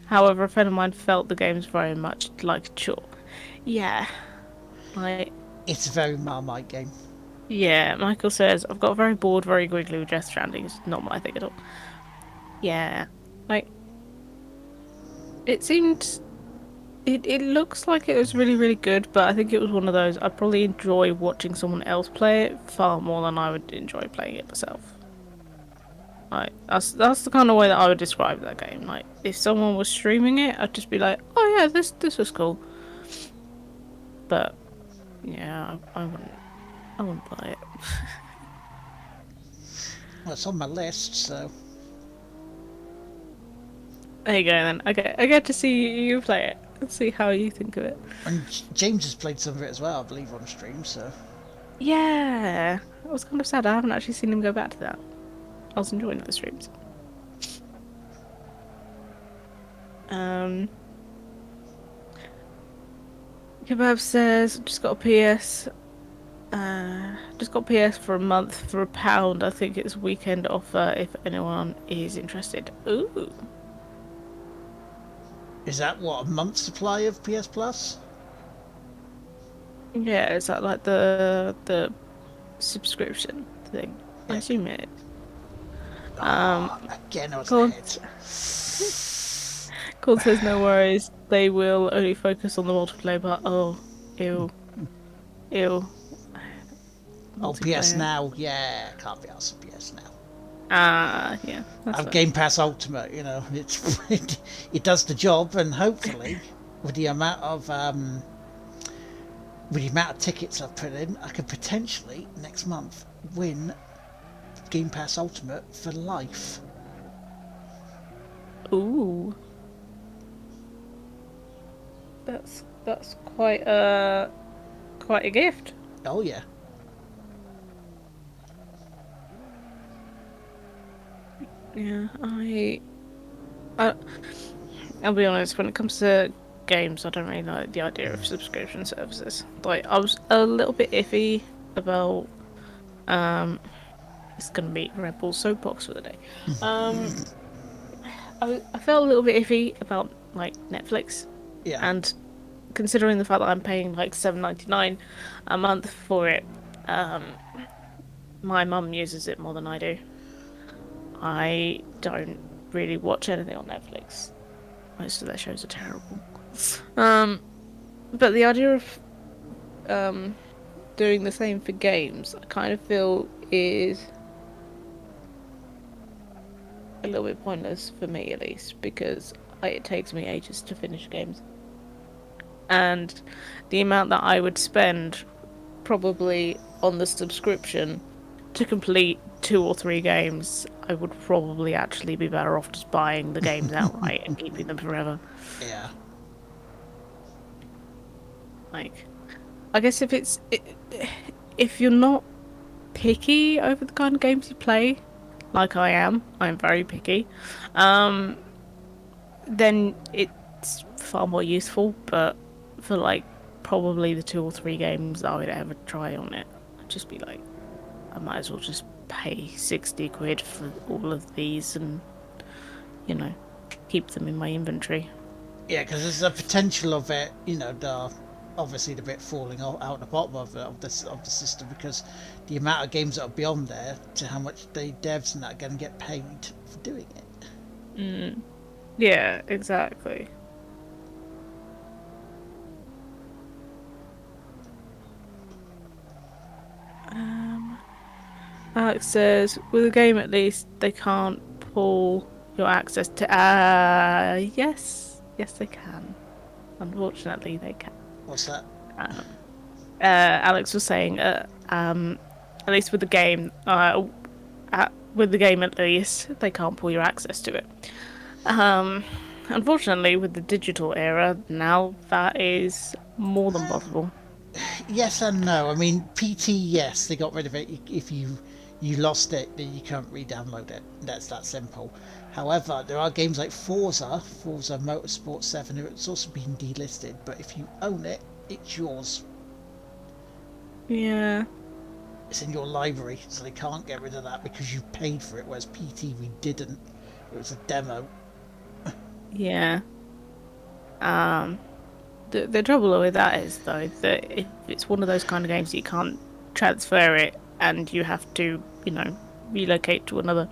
[SPEAKER 3] However, a friend of mine felt the game's very much like a chore. Yeah.
[SPEAKER 1] It's a very Marmite game.
[SPEAKER 3] Yeah, Michael says, I've got very bored, very quickly with Death Stranding. It's not my thing at all. Yeah. It seemed... It looks like it was really, really good, but I think it was one of those, I'd probably enjoy watching someone else play it far more than I would enjoy playing it myself. That's the kind of way that I would describe that game. If someone was streaming it, I'd just be like, oh yeah, this was cool. But, yeah, I wouldn't buy it.
[SPEAKER 1] Well, it's on my list, so...
[SPEAKER 3] There you go then. I get to see you play it and see how you think of it.
[SPEAKER 1] And James has played some of it as well, I believe, on stream, so...
[SPEAKER 3] Yeah, I was kind of sad I haven't actually seen him go back to that. I was enjoying the streams. Kebab says, just got a PS. Just got PS for a month for £1. I think it's weekend offer if anyone is interested. Ooh.
[SPEAKER 1] Is that, what, a month's supply of PS Plus?
[SPEAKER 3] Yeah, is that like the subscription thing? I assume it is.
[SPEAKER 1] Again, I was
[SPEAKER 3] Cool.
[SPEAKER 1] ahead.
[SPEAKER 3] Cold says no worries. They will only focus on the multiplayer part. Oh, ew. Ew.
[SPEAKER 1] Oh, PS Now, yeah, can't be asked for PS Now.
[SPEAKER 3] Yeah.
[SPEAKER 1] I've Game Pass Ultimate, it does the job, and hopefully, with the amount of tickets I've put in, I could potentially next month win Game Pass Ultimate for life.
[SPEAKER 3] Ooh. That's quite a gift.
[SPEAKER 1] Oh yeah.
[SPEAKER 3] Yeah, I'll be honest, when it comes to games, I don't really like the idea of subscription services. I was a little bit iffy about it's gonna be Red Bull soapbox for the day. I felt a little bit iffy about Netflix.
[SPEAKER 1] Yeah.
[SPEAKER 3] And considering the fact that I'm paying $7.99 a month for it, my mum uses it more than I do. I don't really watch anything on Netflix. Most of their shows are terrible. But the idea of doing the same for games, I kind of feel is a little bit pointless for me, at least, because it takes me ages to finish games. And the amount that I would spend probably on the subscription to complete 2 or 3 games, I would probably actually be better off just buying the games outright and keeping them forever.
[SPEAKER 1] Yeah.
[SPEAKER 3] I guess if you're not picky over the kind of games you play, like I'm very picky, then it's far more useful. But for like probably the 2 or 3 games that I would ever try on it, I'd just be like, I might as well just pay 60 quid for all of these and, you know, keep them in my inventory.
[SPEAKER 1] Yeah, because there's a potential of it, obviously the bit falling out the bottom of the system, because the amount of games that will be on there to how much the devs and that are going to get paid for doing it.
[SPEAKER 3] Mm. Yeah, exactly. Alex says, with a game at least, they can't pull your access to. Yes, they can. Unfortunately, they can.
[SPEAKER 1] What's that?
[SPEAKER 3] Um, Alex was saying, at least with the game, with the game at least, they can't pull your access to it. Um, Unfortunately, with the digital era, now that is more than possible.
[SPEAKER 1] Yes and no. I mean, PT, yes, they got rid of it. If you lost it, then you can't re-download it. That's that simple. However, there are games like Forza Motorsport 7, it's also been delisted, but if you own it, it's yours.
[SPEAKER 3] Yeah,
[SPEAKER 1] It's in your library, so they can't get rid of that because you paid for it, whereas PT, we didn't. It was a demo.
[SPEAKER 3] yeah. Um, the trouble with that is though that if it's one of those kind of games that you can't transfer it and you have to, relocate to another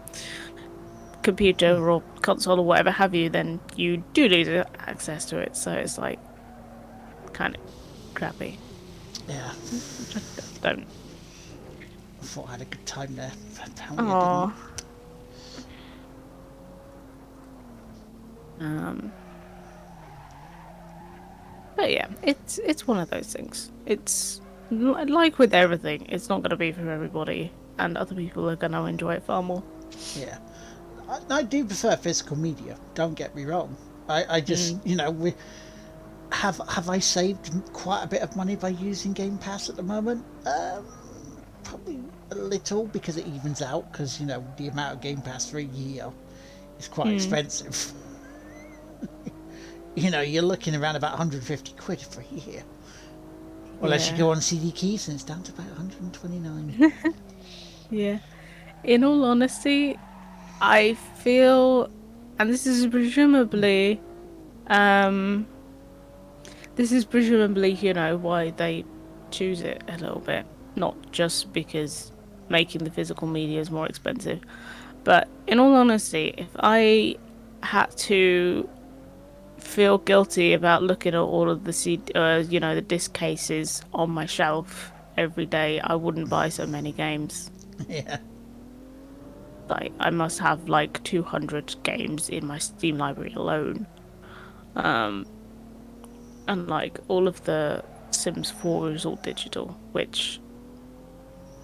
[SPEAKER 3] computer or console or whatever have you, then you do lose access to it. So it's like kind of crappy.
[SPEAKER 1] Yeah,
[SPEAKER 3] Don't.
[SPEAKER 1] I thought I had a good time there. Apparently I didn't.
[SPEAKER 3] Oh. Um. But yeah, it's one of those things. It's like with everything, it's not going to be for everybody, and other people are going to enjoy it far more.
[SPEAKER 1] Yeah. I do prefer physical media, don't get me wrong. I just,
[SPEAKER 3] Mm.
[SPEAKER 1] we have I saved quite a bit of money by using Game Pass at the moment? Probably a little, because it evens out, because the amount of Game Pass for a year is quite
[SPEAKER 3] Mm.
[SPEAKER 1] expensive. You're looking around about 150 quid for a year. Unless you
[SPEAKER 3] Yeah.
[SPEAKER 1] go on CD Keys and it's down to about 129.
[SPEAKER 3] Yeah. In all honesty, I feel, and um, this is presumably, why they choose it a little bit, not just because making the physical media is more expensive. But in all honesty, if I had to feel guilty about looking at all of the disc cases on my shelf every day, I wouldn't buy so many games.
[SPEAKER 1] Yeah.
[SPEAKER 3] Like, I must have like 200 games in my Steam library alone. Um, and like all of the Sims 4 is all digital, which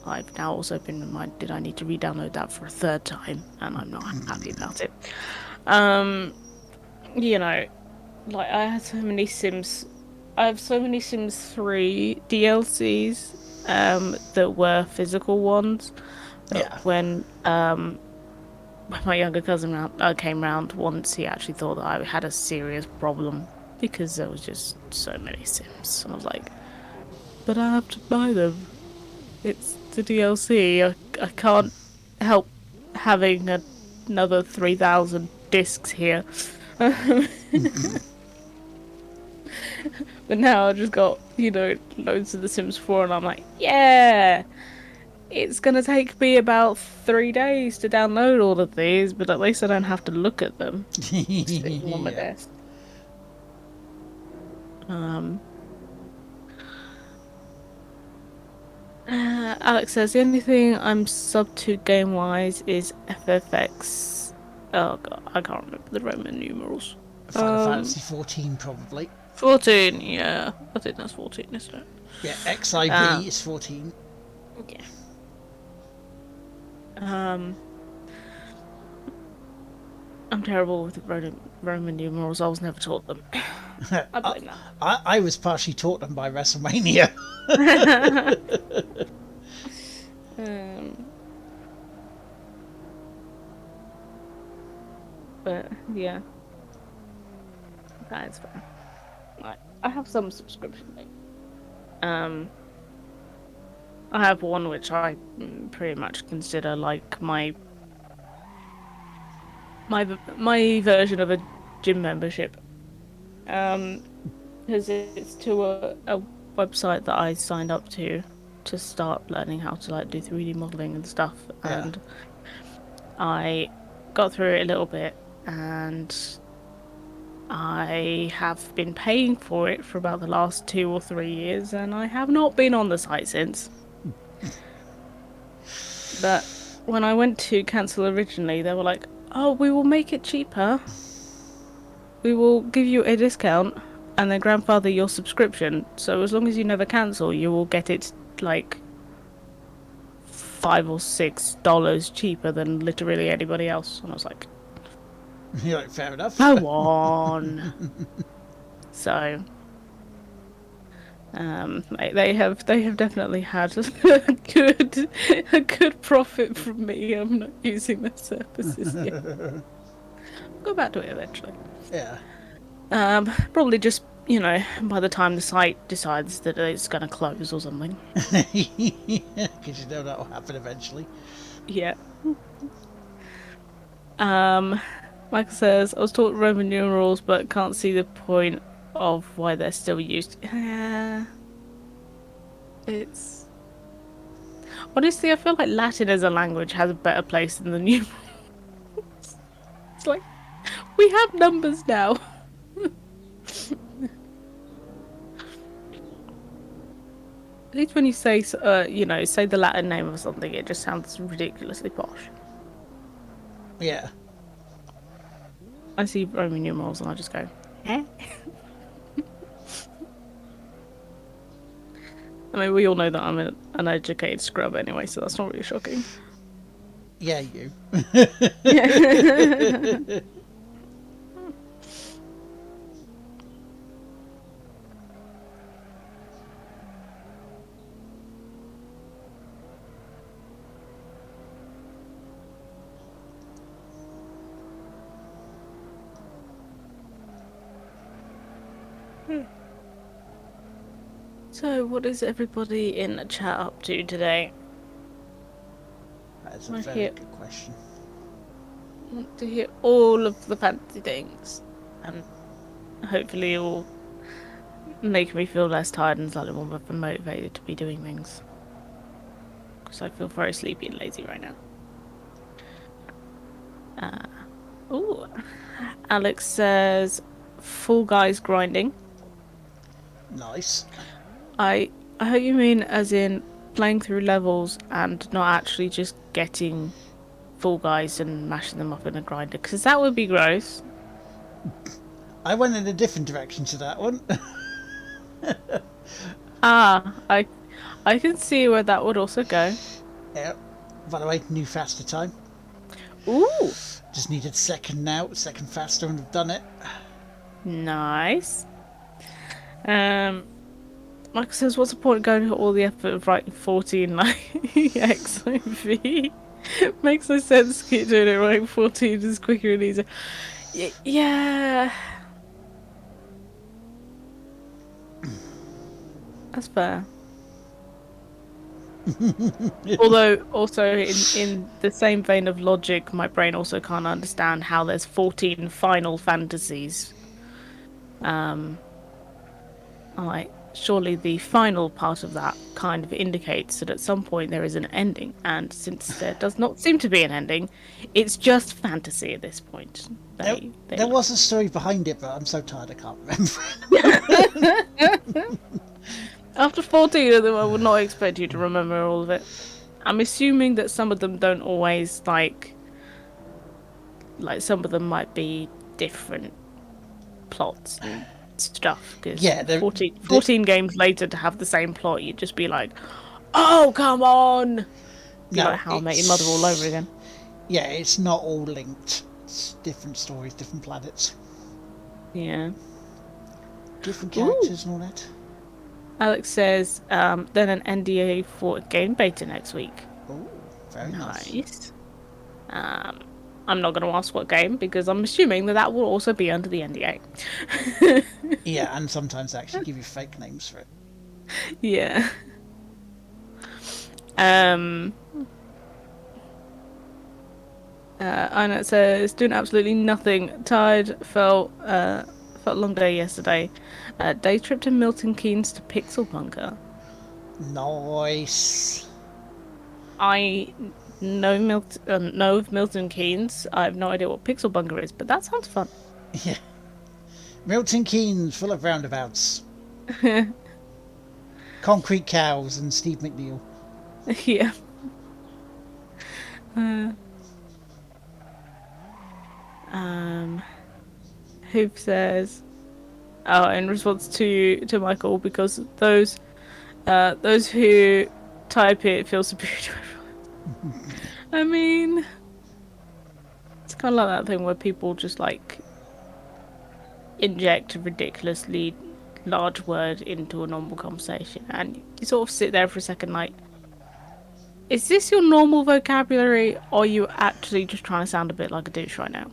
[SPEAKER 3] I've now also been reminded I need to re-download that for a third time, and I'm not happy about it. Um, you know, like I have so many Sims 3 DLCs that were physical ones that
[SPEAKER 1] Yeah.
[SPEAKER 3] when my younger cousin came round once, he actually thought that I had a serious problem because there was just so many Sims. And I was like, but I have to buy them. It's the DLC. I can't help having another 3,000 discs here. But now I just got, loads of The Sims 4, and I'm like, yeah, it's gonna take me about 3 days to download all of these, but at least I don't have to look at them sitting on my
[SPEAKER 1] Yeah.
[SPEAKER 3] desk. Um, Alex says the only thing I'm sub to game wise is FFX. Oh god, I can't remember the Roman numerals.
[SPEAKER 1] Final Fantasy 14 probably.
[SPEAKER 3] 14. Yeah, I think that's 14, isn't it?
[SPEAKER 1] Yeah, XIV
[SPEAKER 3] Um,
[SPEAKER 1] is 14.
[SPEAKER 3] yeah. Um, I'm terrible with the Roman numerals. I was never taught them. I blame
[SPEAKER 1] I was partially taught them by WrestleMania.
[SPEAKER 3] that. um, Yeah, that is fair. I have some subscription things. Um, I have one which I pretty much consider like my version of a gym membership. Um, because it's to a website that I signed up to start learning how to like do 3D modeling and stuff,
[SPEAKER 1] Yeah.
[SPEAKER 3] and I got through it a little bit, and I have been paying for it for about the last 2 or 3 years, and I have not been on the site since. But when I went to cancel originally, they were like, "Oh, we will make it cheaper. We will give you a discount and then grandfather your subscription. So as long as you never cancel, you will get it like $5 or $6 cheaper than literally anybody else." And I was like,
[SPEAKER 1] You're like, fair enough.
[SPEAKER 3] "Go on." So, they have definitely had a good profit from me. I'm not using their services yet. Go back to it eventually.
[SPEAKER 1] Yeah.
[SPEAKER 3] Probably just, by the time the site decides that it's gonna close or something.
[SPEAKER 1] Because you know that will happen eventually.
[SPEAKER 3] Yeah. Michael says, I was taught Roman numerals, but can't see the point of why they're still used. Yeah. It's honestly, I feel like Latin as a language has a better place than the numerals. It's like we have numbers now. At least when you say, say the Latin name of something, it just sounds ridiculously posh.
[SPEAKER 1] Yeah.
[SPEAKER 3] I see Roman numerals and I just go, eh? I mean, we all know that I'm an uneducated scrub anyway, so that's not really shocking.
[SPEAKER 1] Yeah, you.
[SPEAKER 3] So, what is everybody in the chat up to today?
[SPEAKER 1] That's a
[SPEAKER 3] I
[SPEAKER 1] very
[SPEAKER 3] hear-
[SPEAKER 1] good question.
[SPEAKER 3] I want to hear all of the fancy things, and hopefully, it will make me feel less tired and slightly more motivated to be doing things. Because I feel very sleepy and lazy right now. Ooh, Alex says, "Full Guys grinding."
[SPEAKER 1] Nice.
[SPEAKER 3] I hope you mean as in playing through levels and not actually just getting full guys and mashing them up in a grinder, because that would be gross.
[SPEAKER 1] I went in a different direction to that one.
[SPEAKER 3] I can see where that would also go.
[SPEAKER 1] Yeah. By the way, new faster time.
[SPEAKER 3] Ooh,
[SPEAKER 1] Just needed second faster, and I've done it.
[SPEAKER 3] nice. Michael says, "What's the point of going to all the effort of writing 14 like XOV? Makes no sense. Keep doing it. Writing 14 is quicker and easier." Yeah. That's fair. Although, also in the same vein of logic, my brain also can't understand how there's 14 Final Fantasies. Like, surely the final part of that kind of indicates that at some point there is an ending, and since there does not seem to be an ending, it's just fantasy at this point.
[SPEAKER 1] There was a story behind it, but I'm so tired I can't remember.
[SPEAKER 3] After 14 of them, I would not expect you to remember all of it. I'm assuming that some of them don't always, like some of them might be different plots and stuff. Because
[SPEAKER 1] Yeah,
[SPEAKER 3] 14 games later to have the same plot, you'd just be like, oh, come on! Be like How I Met Your Mother all over again.
[SPEAKER 1] Yeah, it's not all linked. It's different stories, different planets.
[SPEAKER 3] Yeah.
[SPEAKER 1] Different characters and all that.
[SPEAKER 3] Alex says, then an NDA for game beta next week.
[SPEAKER 1] Oh, very nice.
[SPEAKER 3] Nice. I'm not going to ask what game because I'm assuming that will also be under the NDA.
[SPEAKER 1] Yeah, and sometimes they actually give you fake names for it.
[SPEAKER 3] Yeah. And it says doing absolutely nothing. Tired. Felt long day yesterday. Day trip to Milton Keynes to Pixel Bunker.
[SPEAKER 1] Nice.
[SPEAKER 3] I know of Milton Keynes. I have no idea what Pixel Bunker is, but that sounds fun.
[SPEAKER 1] Yeah. Milton Keynes, full of roundabouts. Concrete cows and Steve McNeil.
[SPEAKER 3] Yeah. Who says, oh, in response to Michael, because those who type it feel superior to everyone. I mean, it's kind of like that thing where people just like inject a ridiculously large word into a normal conversation, and you sort of sit there for a second like, is this your normal vocabulary, or are you actually just trying to sound a bit like a douche right now?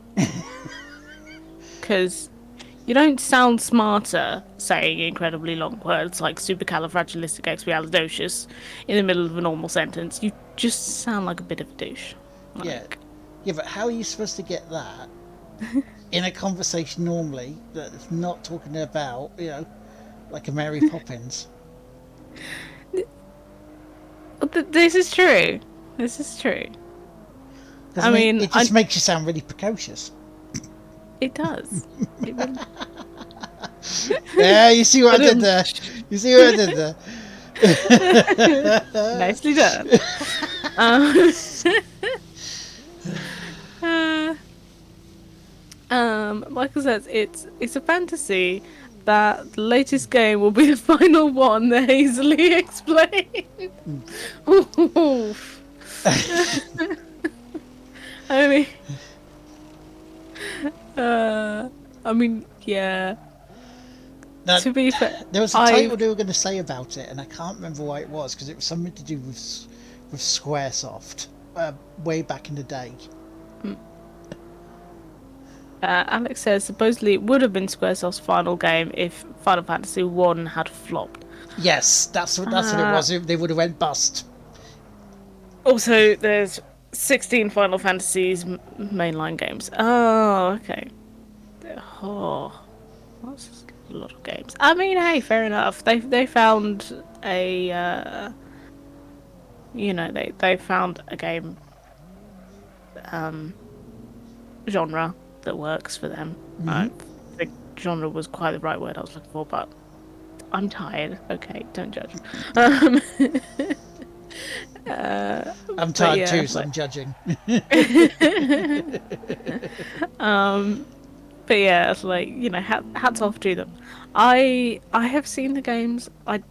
[SPEAKER 3] Because you don't sound smarter saying incredibly long words like supercalifragilisticexpialidocious in the middle of a normal sentence. You just sound like a bit of a douche. Like,
[SPEAKER 1] Yeah, but how are you supposed to get that in a conversation normally that's not talking about, like a Mary Poppins?
[SPEAKER 3] This is true. This is true. I mean,
[SPEAKER 1] it just makes you sound really precocious.
[SPEAKER 3] It does. It really...
[SPEAKER 1] Yeah, you see what I did there? You see what I did there?
[SPEAKER 3] Nicely done. Michael says it's a fantasy that the latest game will be the final one. They're hazily explained. I mean, yeah.
[SPEAKER 1] Now,
[SPEAKER 3] to be fair,
[SPEAKER 1] there was a title they were going to say about it, and I can't remember why it was, because it was something to do with Squaresoft, way back in the day.
[SPEAKER 3] Alex says supposedly it would have been Squaresoft's final game if Final Fantasy 1 had flopped.
[SPEAKER 1] Yes, that's what it was. They would have went bust.
[SPEAKER 3] Also, there's 16 Final Fantasies mainline games. Oh, okay. Oh, that's a lot of games. I mean, hey, fair enough. They found a they found a game genre that works for them.
[SPEAKER 1] Mm-hmm.
[SPEAKER 3] I think genre was quite the right word I was looking for, but I'm tired. Okay, don't judge.
[SPEAKER 1] I'm tired too, so I'm judging.
[SPEAKER 3] But yeah, it's like, hats off to them. I have seen the games. I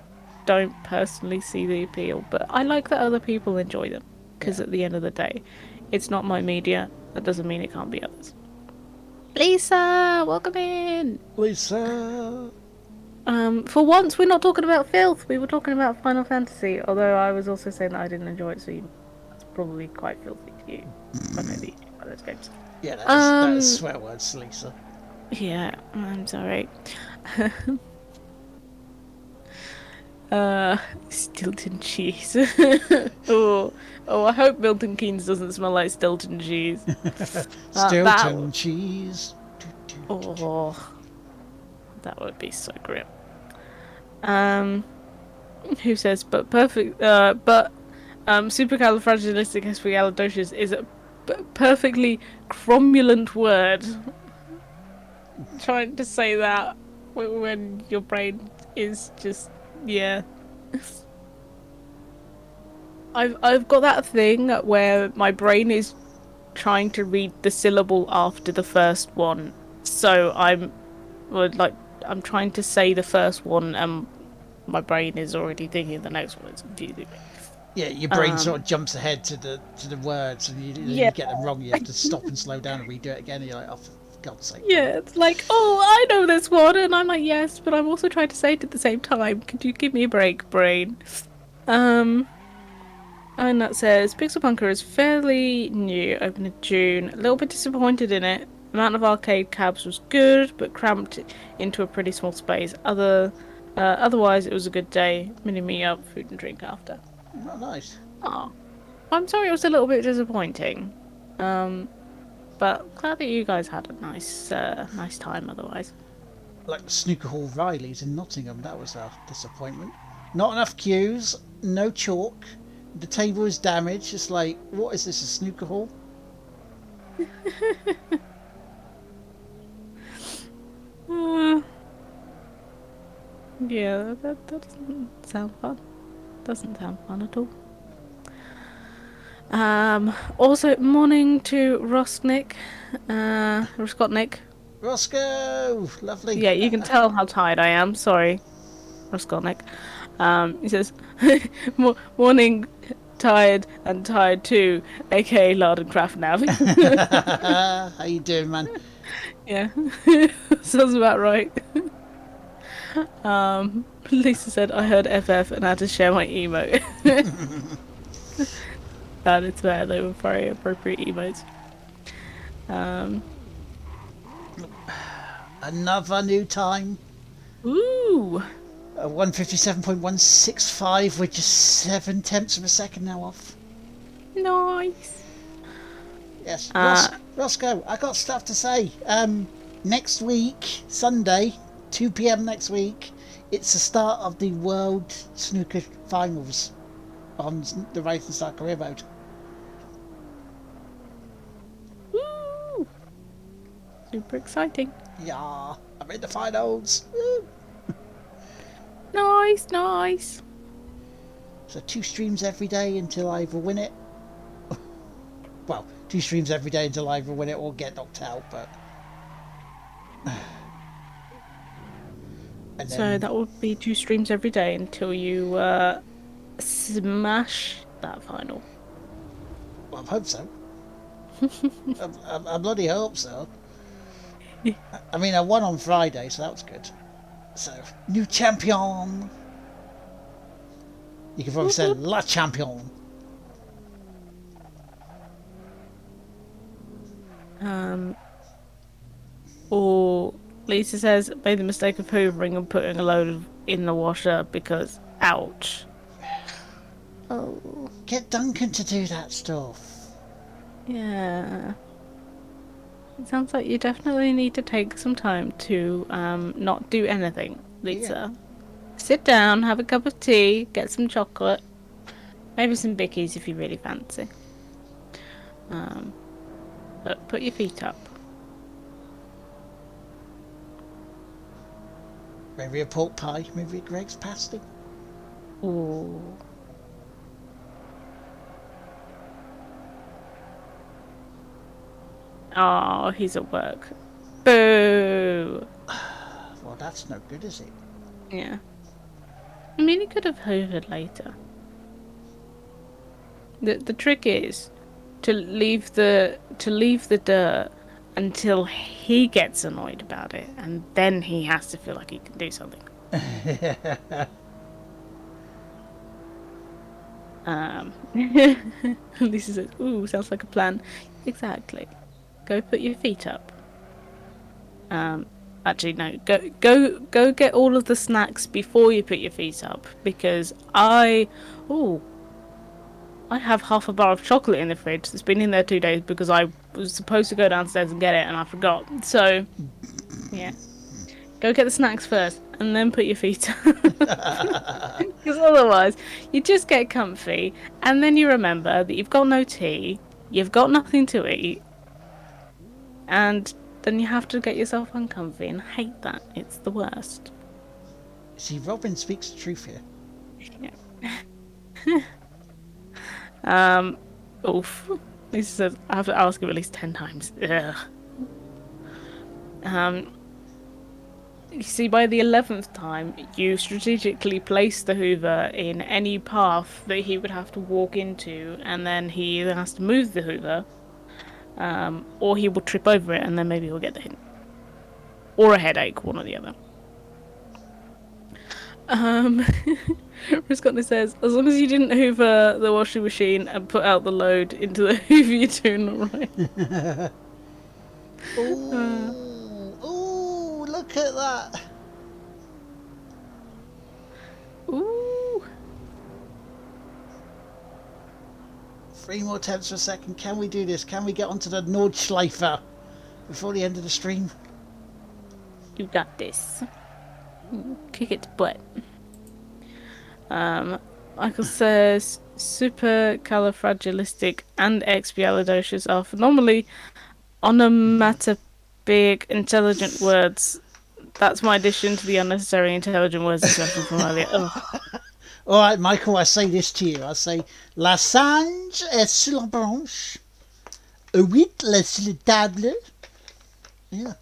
[SPEAKER 3] don't personally see the appeal, but I like that other people enjoy them, because at the end of the day, it's not my media. That doesn't mean it can't be others. Lisa, welcome in.
[SPEAKER 1] Lisa.
[SPEAKER 3] For once, we're not talking about filth. We were talking about Final Fantasy. Although I was also saying that I didn't enjoy it, so that's probably quite filthy to you. I know that you enjoy those games.
[SPEAKER 1] Yeah, that is swear words, Lisa.
[SPEAKER 3] Yeah, I'm sorry. Stilton cheese. oh, I hope Milton Keynes doesn't smell like Stilton cheese.
[SPEAKER 1] Stilton cheese.
[SPEAKER 3] Oh, that would be so grim. Who says, but supercalifragilisticexpialidocious is a perfectly cromulent word. Trying to say that when your brain is just, yeah. I've got that thing where my brain is trying to read the syllable after the first one, so I'm trying to say the first one and my brain is already thinking the next one. It's confusing me.
[SPEAKER 1] Yeah, your brain sort of jumps ahead to the words, and you get them wrong. You have to stop and slow down and redo it again. And you're like, oh, for God's sake.
[SPEAKER 3] Yeah, it's like, oh, I know this one, and I'm like, yes, but I'm also trying to say it at the same time. Could you give me a break, brain? And that says Pixel Bunker is fairly new, opened in June. A little bit disappointed in it. Amount of arcade cabs was good, but cramped into a pretty small space. Otherwise, it was a good day. Mini me up, food and drink after.
[SPEAKER 1] Oh, nice.
[SPEAKER 3] Oh, I'm sorry it was a little bit disappointing. But glad that you guys had a nice time. Otherwise,
[SPEAKER 1] Like the Snooker Hall Riley's in Nottingham, that was a disappointment. Not enough queues, no chalk, the table is damaged. It's like, what is this, a snooker hall?
[SPEAKER 3] uh, yeah, that doesn't sound fun. Doesn't sound fun at all. Also, morning to Rosnick, Roscotnik.
[SPEAKER 1] Roscoe! Lovely.
[SPEAKER 3] Yeah, you can tell how tired I am. Sorry, Roscotnik. He says, morning, tired and tired too, aka Lard and Craft Nav.
[SPEAKER 1] How you doing, man?
[SPEAKER 3] Yeah, sounds about right. Lisa said I heard FF and had to share my emote. That is fair. They were very appropriate emotes.
[SPEAKER 1] Another new time.
[SPEAKER 3] Ooh,
[SPEAKER 1] 157.165. We're just 7/10 of a second now off.
[SPEAKER 3] nice.
[SPEAKER 1] Yes.
[SPEAKER 3] Uh,
[SPEAKER 1] Roscoe, I got stuff to say. Next week, Sunday, 2 p.m. next week, it's the start of the World Snooker Finals on the Ravenstock Career Mode.
[SPEAKER 3] Woo! Super exciting.
[SPEAKER 1] Yeah, I'm in the finals. Woo.
[SPEAKER 3] Nice.
[SPEAKER 1] So 2 streams every day until I either win it. Well, 2 streams every day until I either win it or get knocked out, but... And
[SPEAKER 3] So
[SPEAKER 1] then,
[SPEAKER 3] that would be 2 streams every day until you smash that final.
[SPEAKER 1] well, I hope so. I bloody hope so. I mean, I won on Friday, so that was good. So, new champion. You can probably say La Champion.
[SPEAKER 3] Or Lisa says made the mistake of hoovering and putting a load of in the washer because ouch. Oh
[SPEAKER 1] Get Duncan to do that stuff.
[SPEAKER 3] yeah. It sounds like you definitely need to take some time to not do anything, Lisa. Sit down, have a cup of tea, get some chocolate, maybe some bickies if you really fancy. But put your feet up.
[SPEAKER 1] Maybe a pork pie, maybe a Greg's pasty.
[SPEAKER 3] Ooh. Oh, he's at work. Boo!
[SPEAKER 1] Well, that's no good, is it?
[SPEAKER 3] Yeah. I mean, he could have hoovered later. The trick is to leave the dirt until he gets annoyed about it, and then he has to feel like he can do something. Lisa says, "Ooh, sounds like a plan." Exactly. Go put your feet up. Actually, no. Go get all of the snacks before you put your feet up, because I have half a bar of chocolate in the fridge that's been in there 2 days because I was supposed to go downstairs and get it and I forgot. So, yeah. Go get the snacks first and then put your feet up. Because otherwise, you just get comfy and then you remember that you've got no tea, you've got nothing to eat, and then you have to get yourself uncomfy, and I hate that. It's the worst.
[SPEAKER 1] See, Robin speaks the truth here.
[SPEAKER 3] Yeah. Oof. Lisa says I have to ask him at least 10 times. Ugh. You see, by the 11th time, you strategically place the Hoover in any path that he would have to walk into, and then he either has to move the Hoover, or he will trip over it, and then maybe he'll get the hint. Or a headache, one or the other. Riscottney says, as long as you didn't hoover the washing machine and put out the load into the hoover, you're doing alright.
[SPEAKER 1] Ooh, look at that.
[SPEAKER 3] Ooh.
[SPEAKER 1] 3 more tenths per second. Can we do this? Can we get onto the Nordschleifer before the end of the stream?
[SPEAKER 3] You got this. Kick its butt. Michael says supercalifragilistic and expialidocious are phenomenally onomatopoeic intelligent words. That's my addition to the unnecessary intelligent words discussion from earlier. Ugh.
[SPEAKER 1] All right, Michael, I say this to you. I say, la singe est sur la branche. 8 les sur la table. Yeah.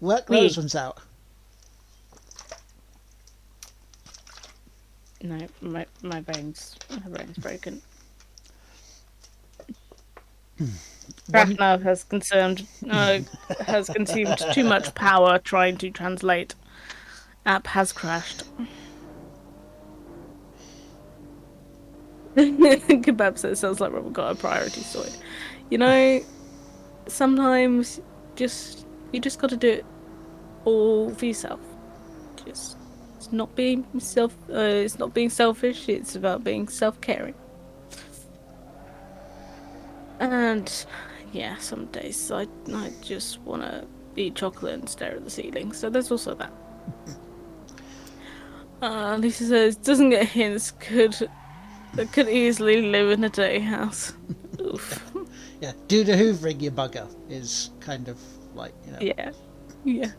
[SPEAKER 1] Work those ones out.
[SPEAKER 3] No, my brain's broken. Ragnar has consumed too much power trying to translate. App has crashed. Kebab says sounds like Robert got a priority sorted. You know, sometimes you just got to do it all for yourself. It's not being selfish. It's about being self-caring. And yeah, some days I just want to eat chocolate and stare at the ceiling. So there's also that. Lisa says doesn't get hints. Could easily live in a day house. Oof.
[SPEAKER 1] Yeah, do the hoovering, you bugger, is kind of like, you know.
[SPEAKER 3] Yeah.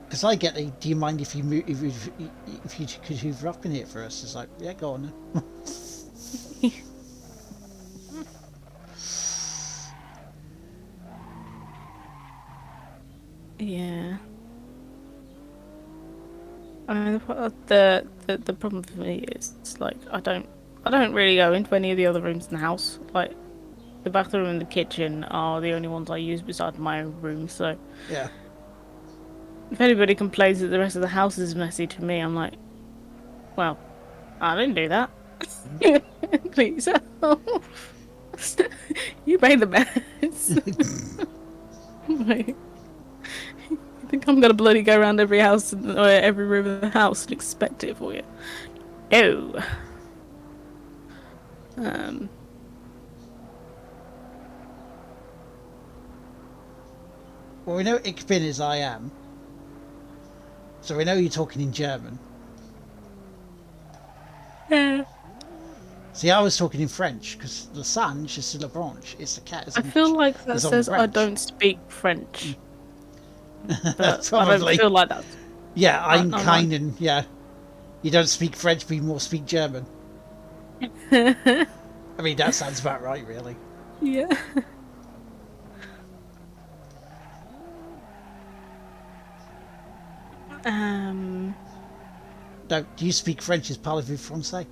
[SPEAKER 1] Because I get the, do you mind if you move, if you could hoover up in here for us? It's like, yeah, go on then.
[SPEAKER 3] Yeah. I mean, the problem for me is it's like I don't really go into any of the other rooms in the house. Like the bathroom and the kitchen are the only ones I use besides my own room. So
[SPEAKER 1] Yeah.
[SPEAKER 3] if anybody complains that the rest of the house is messy to me, I'm like, well, I didn't do that. Please help. You made the mess. Like, you think I'm gonna bloody go around every house or every room in the house and expect it for you? No.
[SPEAKER 1] Well, we know Ich bin is I am. So we know you're talking in German.
[SPEAKER 3] Yeah.
[SPEAKER 1] See, I was talking in French, because le singe is sur la branche. It's the cat.
[SPEAKER 3] I feel like that says I don't speak French. But
[SPEAKER 1] Probably.
[SPEAKER 3] I don't feel like that.
[SPEAKER 1] Yeah, I'm kind and, yeah. You don't speak French, but you more speak German. I mean, that sounds about right, really.
[SPEAKER 3] Yeah.
[SPEAKER 1] Do you speak French as parlez-vous français?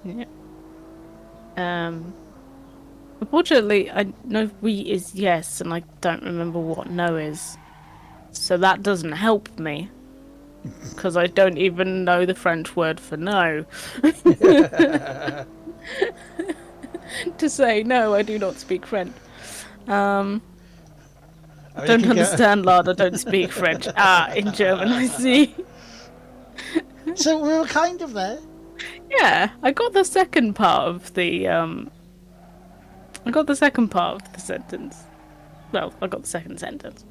[SPEAKER 3] Yeah. Unfortunately, I know oui is yes, and I don't remember what no is. So that doesn't help me. Because I don't even know the French word for no. To say no, I do not speak French. I don't understand, lad. I don't speak French. In German, I see.
[SPEAKER 1] So we were kind of there.
[SPEAKER 3] Yeah, I got the second part of the sentence. Well, I got the second sentence.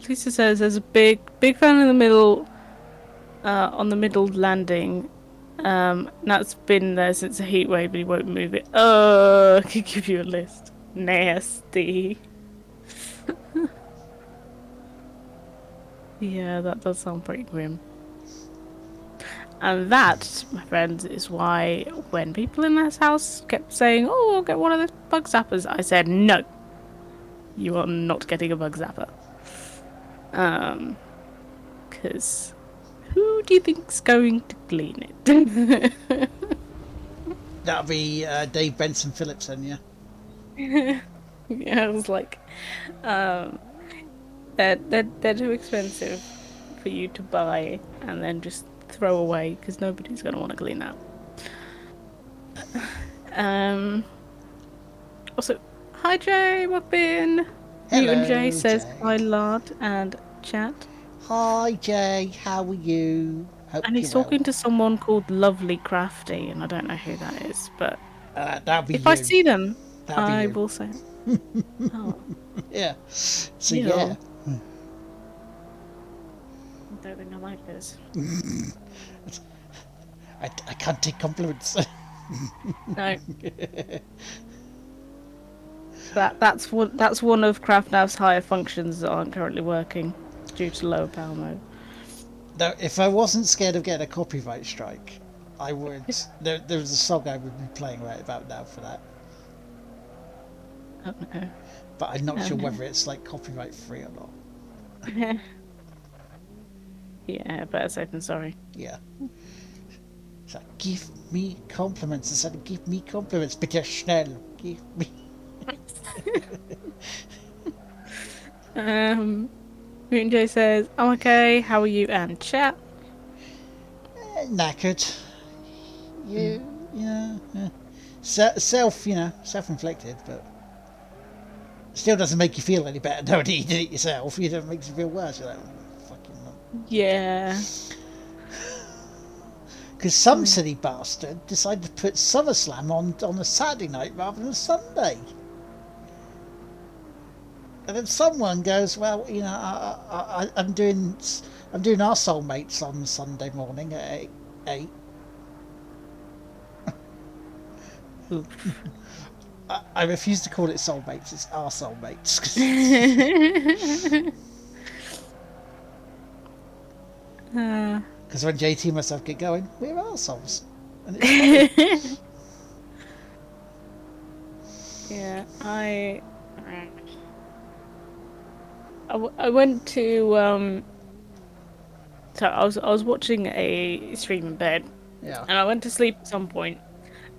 [SPEAKER 3] Lisa says there's a big fan in the middle, on the middle landing. That's been there since the heat wave, but he won't move it. I could give you a list. Nasty. Yeah, that does sound pretty grim. And that, my friends, is why when people in this house kept saying, "Oh, I'll get one of those bug zappers," I said, "No, you are not getting a bug zapper." Because who do you think's going to clean it?
[SPEAKER 1] That'll be Dave Benson Phillips then, yeah.
[SPEAKER 3] Yeah, I was like, they're too expensive for you to buy and then just throw away because nobody's gonna want to clean that. Also, hi Jay, Muffin. Mutant Jay
[SPEAKER 1] Hello,
[SPEAKER 3] says
[SPEAKER 1] Jay.
[SPEAKER 3] hi, Lard and chat.
[SPEAKER 1] Hi, Jay. How are you? Hope
[SPEAKER 3] And he's
[SPEAKER 1] you're well.
[SPEAKER 3] talking to someone called Lovely Crafty, and I don't know who that is, but
[SPEAKER 1] That'll be
[SPEAKER 3] if I
[SPEAKER 1] you.
[SPEAKER 3] see them,
[SPEAKER 1] That'll be
[SPEAKER 3] I
[SPEAKER 1] you.
[SPEAKER 3] will say, oh,
[SPEAKER 1] Yeah. So,
[SPEAKER 3] you
[SPEAKER 1] yeah.
[SPEAKER 3] I don't think I like this.
[SPEAKER 1] I can't take compliments.
[SPEAKER 3] No. That's one of CraftNav's higher functions that aren't currently working due to lower power mode.
[SPEAKER 1] Now, if I wasn't scared of getting a copyright strike, I would. There was a song I would be playing right about now for that.
[SPEAKER 3] Oh no.
[SPEAKER 1] But I'm not
[SPEAKER 3] Oh,
[SPEAKER 1] sure
[SPEAKER 3] no.
[SPEAKER 1] whether it's like copyright free or not.
[SPEAKER 3] Yeah, better safe than sorry.
[SPEAKER 1] Yeah. So give me compliments instead of give me compliments. Bitte schnell. Give me.
[SPEAKER 3] Mutant J says, I'm okay, how are you and chat?
[SPEAKER 1] Knackered. Yeah. Self-inflicted, but still doesn't make you feel any better knowing you did it yourself. It makes you feel worse. You're like, fucking.
[SPEAKER 3] Yeah.
[SPEAKER 1] Because some silly bastard decided to put SummerSlam on a Saturday night rather than a Sunday. And then someone goes, well, I'm doing our soulmates on Sunday morning at 8.
[SPEAKER 3] Oof.
[SPEAKER 1] I refuse to call it soulmates. It's our soulmates. Because when JT and myself get going, we're arseholes. And it's funny.
[SPEAKER 3] Yeah, I went to so I was watching a stream in bed
[SPEAKER 1] Yeah.
[SPEAKER 3] and I went to sleep at some point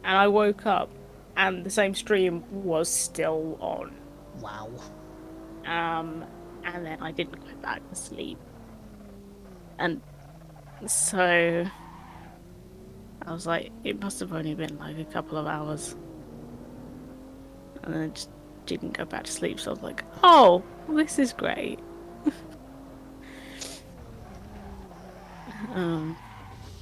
[SPEAKER 3] and I woke up and the same stream was still on.
[SPEAKER 1] Wow.
[SPEAKER 3] And then I didn't go back to sleep. And so I was like, it must have only been like a couple of hours. And then I just didn't go back to sleep, so I was like, oh, this is great.
[SPEAKER 1] Oh,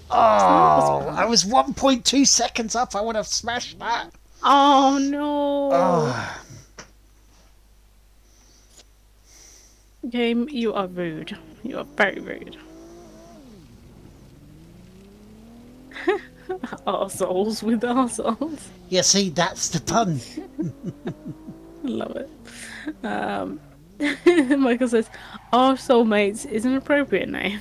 [SPEAKER 1] I was 1.2 seconds up. I would have smashed that.
[SPEAKER 3] Oh no.
[SPEAKER 1] Oh.
[SPEAKER 3] Game, you are rude. You are very rude. Arseholes with arseholes.
[SPEAKER 1] Yeah, see, that's the pun.
[SPEAKER 3] Love it. Michael says, our soulmates is an appropriate name.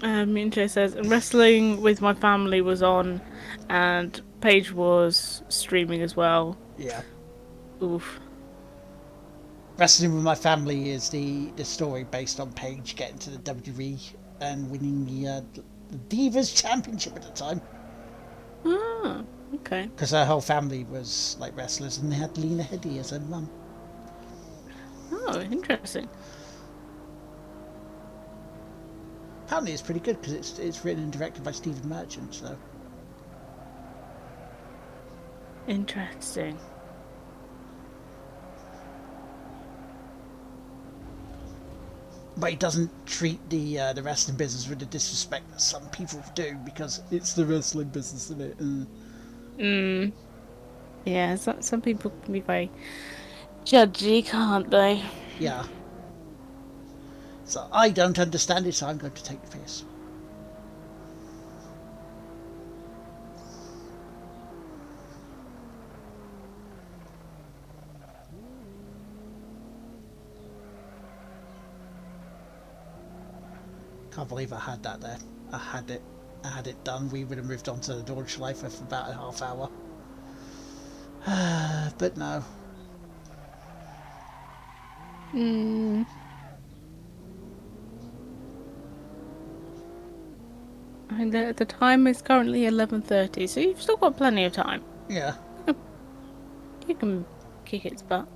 [SPEAKER 3] Minche says, wrestling with my family was on, and Paige was streaming as well.
[SPEAKER 1] Yeah.
[SPEAKER 3] Oof.
[SPEAKER 1] Wrestling with My Family is the story based on Paige getting to the WWE and winning the Divas Championship at the time.
[SPEAKER 3] Ah, okay.
[SPEAKER 1] Because her whole family was like wrestlers and they had Lena Headey as her mum.
[SPEAKER 3] Oh, interesting.
[SPEAKER 1] Apparently it's pretty good because it's written and directed by Stephen Merchant, so...
[SPEAKER 3] Interesting.
[SPEAKER 1] But he doesn't treat the wrestling business with the disrespect that some people do because it's the wrestling business, isn't it?
[SPEAKER 3] Yeah, some people can be very judgy, can't they?
[SPEAKER 1] Yeah. So I don't understand it, so I'm going to take the piss. Can't believe I had that there. I had it done. We would have moved on to the Nordschleife for about a half hour. But no.
[SPEAKER 3] Mm, I mean, the time is currently 11:30, so you've still got plenty of time.
[SPEAKER 1] Yeah.
[SPEAKER 3] You can kick its butt.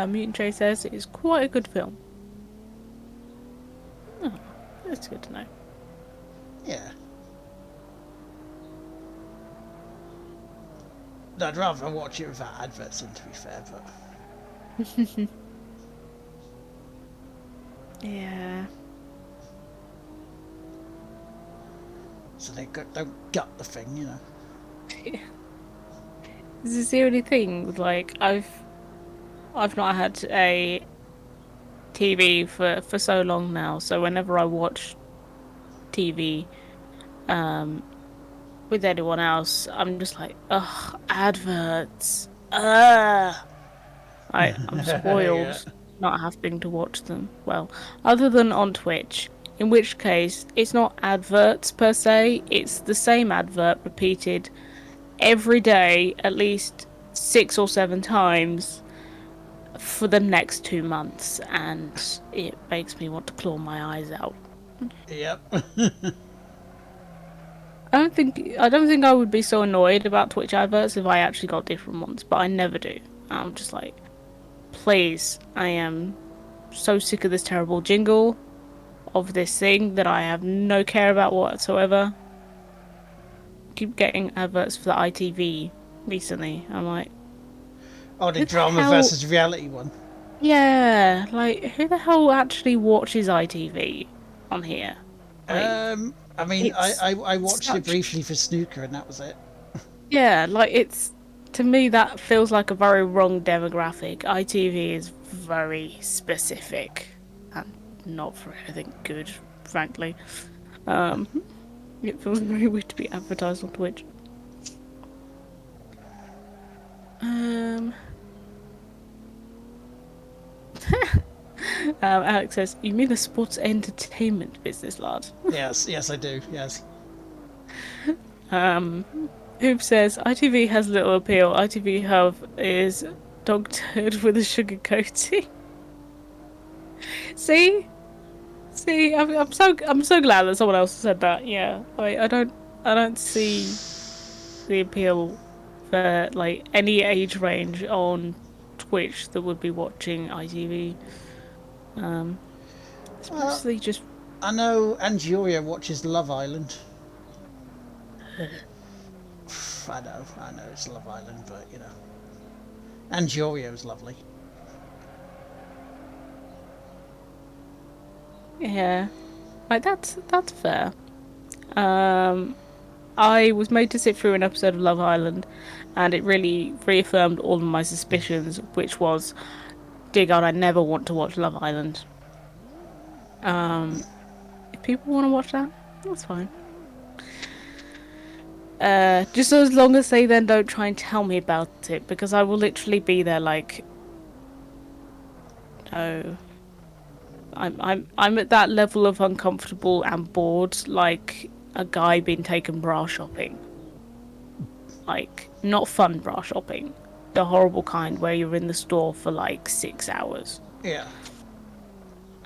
[SPEAKER 3] Mutant Jay says it is quite a good film. Oh, that's good to know.
[SPEAKER 1] Yeah. I'd rather watch it without adverts in, to be fair, but
[SPEAKER 3] Yeah.
[SPEAKER 1] so they don't gut the thing, you know.
[SPEAKER 3] This is the only thing. Like I've not had a TV for so long now, so whenever I watch TV, um, with anyone else, I'm just like, ugh, adverts. I'm
[SPEAKER 1] Yeah.
[SPEAKER 3] spoiled not having to watch them. Well, other than on Twitch, in which case it's not adverts per se, it's the same advert repeated every day at least 6 or 7 times for the next 2 months, and it makes me want to claw my eyes out.
[SPEAKER 1] Yep.
[SPEAKER 3] I don't think I would be so annoyed about Twitch adverts if I actually got different ones, but I never do. I'm just like, please, I am so sick of this terrible jingle of this thing that I have no care about whatsoever. Keep getting adverts for the ITV recently. I'm like,
[SPEAKER 1] Oh, the
[SPEAKER 3] who the
[SPEAKER 1] drama
[SPEAKER 3] hell?
[SPEAKER 1] versus reality one.
[SPEAKER 3] Yeah, like who the hell actually watches ITV on here? Like,
[SPEAKER 1] I mean,
[SPEAKER 3] it's
[SPEAKER 1] I watched it
[SPEAKER 3] such
[SPEAKER 1] briefly for snooker, and that was it.
[SPEAKER 3] yeah, like it's to me that feels like a very wrong demographic. ITV is very specific and not for anything good, frankly. Um, it feels very weird to be advertised on Twitch. Um, Alex says, "You mean the sports entertainment business, lad?"
[SPEAKER 1] Yes, yes, I do. Yes.
[SPEAKER 3] Um, Hoop says, "ITV has little appeal. ITV Hub is dog turd with a sugar coating." See, see, I'm so glad that someone else said that. Yeah, I don't see the appeal for like any age range on Twitch that would be watching ITV. Um, it's
[SPEAKER 1] Well,
[SPEAKER 3] mostly just
[SPEAKER 1] I know Anjuria watches Love Island. I know it's Love Island, but you know, Anjurio's lovely.
[SPEAKER 3] yeah, like that's fair. Um, I was made to sit through an episode of Love Island, and it really reaffirmed all of my suspicions, which was, dear God, I never want to watch Love Island. If people want to watch that, that's fine. Just as long as they then don't try and tell me about it, because I will literally be there like, no, I'm at that level of uncomfortable and bored, like a guy being taken bra shopping. Like, not fun bra shopping, the horrible kind where you're in the store for like 6 hours.
[SPEAKER 1] Yeah.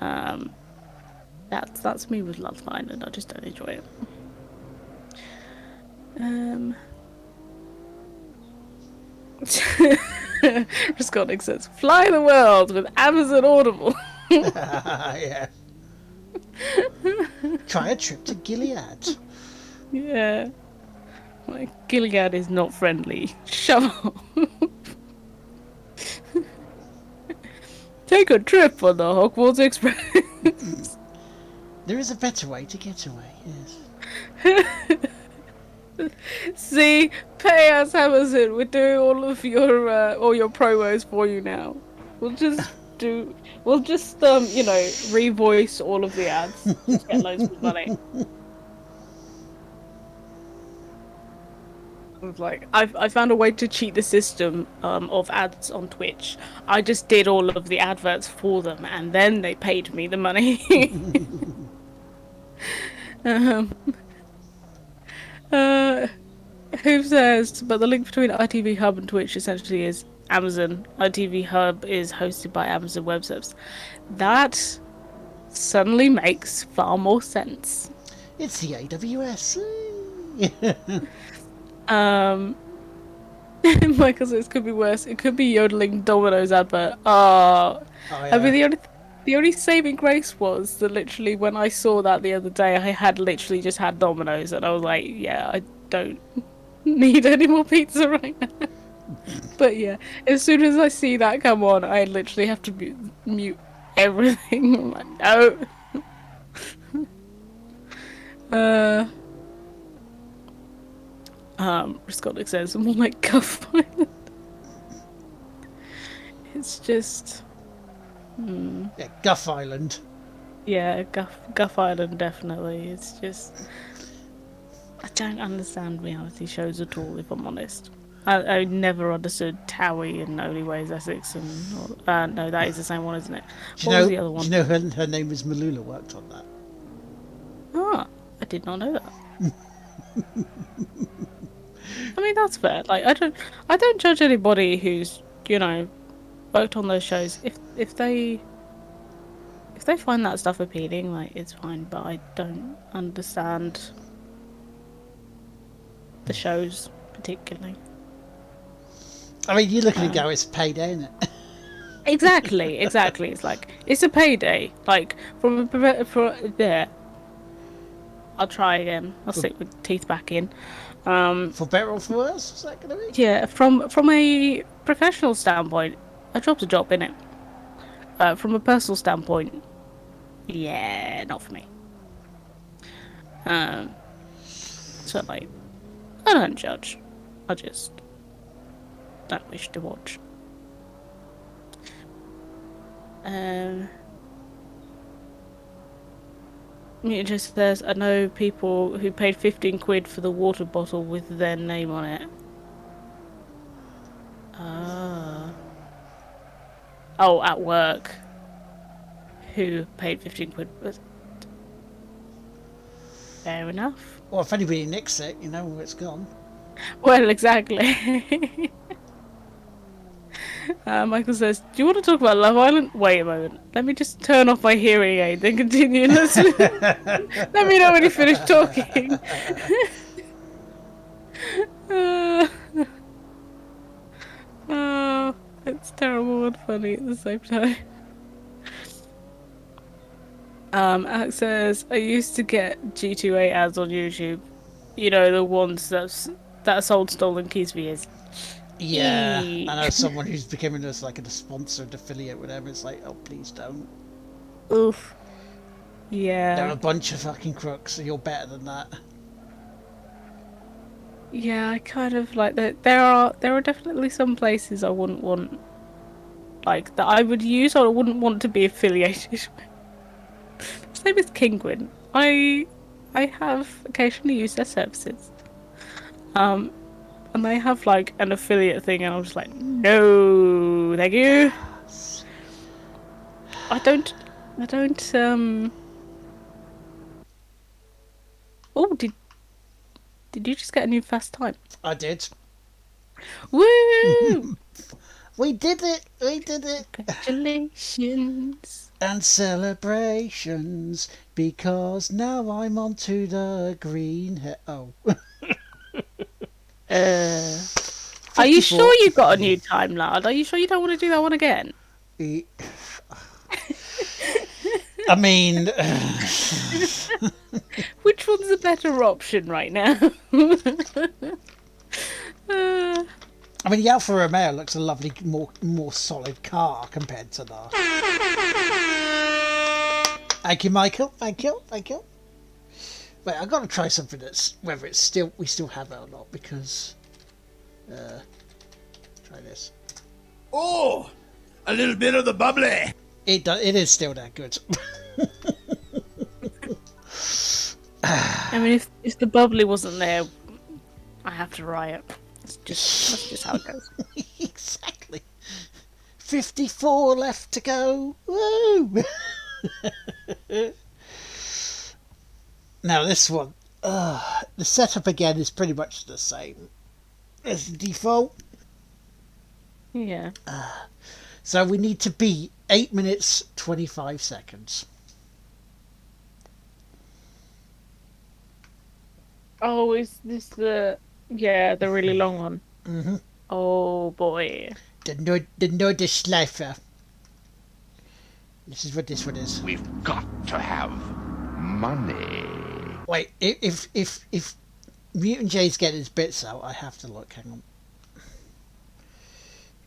[SPEAKER 3] Um, that's me with Love Island. I just don't enjoy it. Um, Rasconic says, "Fly the world with Amazon Audible."
[SPEAKER 1] Yeah. Try a trip to Gilead.
[SPEAKER 3] Yeah, like Gilead is not friendly. Shut up. Take a trip on the Hogwarts Express.
[SPEAKER 1] There is a better way to get away. Yes.
[SPEAKER 3] See, pay us, Amazon. We're doing all your promos for you now. We'll just do. We'll just revoice all of the ads. Just get loads of money. was like, I found a way to cheat the system of ads on Twitch. I just did all of the adverts for them, and then they paid me the money. um, uh, who says? But the link between ITV Hub and Twitch essentially is Amazon. ITV Hub is hosted by Amazon Web Services. That suddenly makes far more sense.
[SPEAKER 1] It's the AWS.
[SPEAKER 3] Michael says it could be worse. It could be yodeling Domino's advert. Oh,
[SPEAKER 1] yeah.
[SPEAKER 3] I mean the only saving grace was that literally when I saw that the other day, I had literally just had Domino's, and I was like, yeah, I don't need any more pizza right now. But yeah, as soon as I see that come on, I literally have to mute everything. I'm like, no. Scottic says more like Guff Island. It's just
[SPEAKER 1] Yeah, Guff Island.
[SPEAKER 3] yeah, Guff Island definitely. It's just I don't understand reality shows at all, if I'm honest. I never understood Towie and Only Ways Essex and no, that is the same one, isn't it? What was the other one?
[SPEAKER 1] Do you know her name was Malula worked on that?
[SPEAKER 3] Ah, I did not know that. I mean, that's fair. Like, I don't judge anybody who's worked on those shows. If they find that stuff appealing, like, it's fine. But I don't understand the shows particularly.
[SPEAKER 1] I mean, you look at it and go, it's payday, isn't it?
[SPEAKER 3] Exactly. It's like it's a payday. Like for there. I'll try again. I'll stick with teeth back in.
[SPEAKER 1] For better or for worse, is that going to be?
[SPEAKER 3] Yeah, from a professional standpoint, a job's a job, innit? From a personal standpoint, yeah, not for me. So like, I don't judge. I just don't wish to watch. It just says, I know people who paid 15 quid for the water bottle with their name on it. Oh, at work. Who paid 15 quid. But fair enough.
[SPEAKER 1] Well, if anybody nicks it, you know where it's gone.
[SPEAKER 3] Well, exactly. Michael says, do you want to talk about Love Island? Wait a moment. Let me just turn off my hearing aid, then continue listening. Let me know when you finish talking. Oh, it's terrible and funny at the same time. Alex says, I used to get G2A ads on YouTube. You know, the ones that sold stolen keys for years.
[SPEAKER 1] Yeah, I know someone who's becoming just like a sponsored affiliate, whatever. It's like, oh, please don't.
[SPEAKER 3] Oof. Yeah.
[SPEAKER 1] They're a bunch of fucking crooks, so you're better than that.
[SPEAKER 3] Yeah, I kind of like that. There are definitely some places I wouldn't want, like, that I would use or I wouldn't want to be affiliated with. Same as Kinguin. I have occasionally used their services. And they have like an affiliate thing, and I'm just like, no, thank you. I don't. Oh, did you just get a new fast time?
[SPEAKER 1] I did.
[SPEAKER 3] Woo!
[SPEAKER 1] We did it.
[SPEAKER 3] Congratulations.
[SPEAKER 1] And celebrations, because now I'm on to the green. Oh.
[SPEAKER 3] Are you sure you got a new time, lad? Are you sure you don't want to do that one again?
[SPEAKER 1] I mean,
[SPEAKER 3] which one's the better option right now?
[SPEAKER 1] I mean, the Alfa Romeo looks a lovely, more solid car compared to the. Thank you, Michael. Thank you. Wait, I've got to try something that's whether we still have it or not, because try this.
[SPEAKER 5] Oh, a little bit of the bubbly.
[SPEAKER 1] It is still that good.
[SPEAKER 3] I mean, if the bubbly wasn't there, I have to riot. That's just how it goes.
[SPEAKER 1] Exactly. 54 left to go. Woo! Now this one, the setup again is pretty much the same as the default.
[SPEAKER 3] Yeah.
[SPEAKER 1] So we need to be 8 minutes 25 seconds.
[SPEAKER 3] Oh, is this the really long one?
[SPEAKER 1] Mm-hmm.
[SPEAKER 3] Oh boy.
[SPEAKER 1] The Nordschleifer. This is what this one is.
[SPEAKER 4] We've got to have money.
[SPEAKER 1] Wait, if Mutant Jay's getting his bits out, I have to look. Hang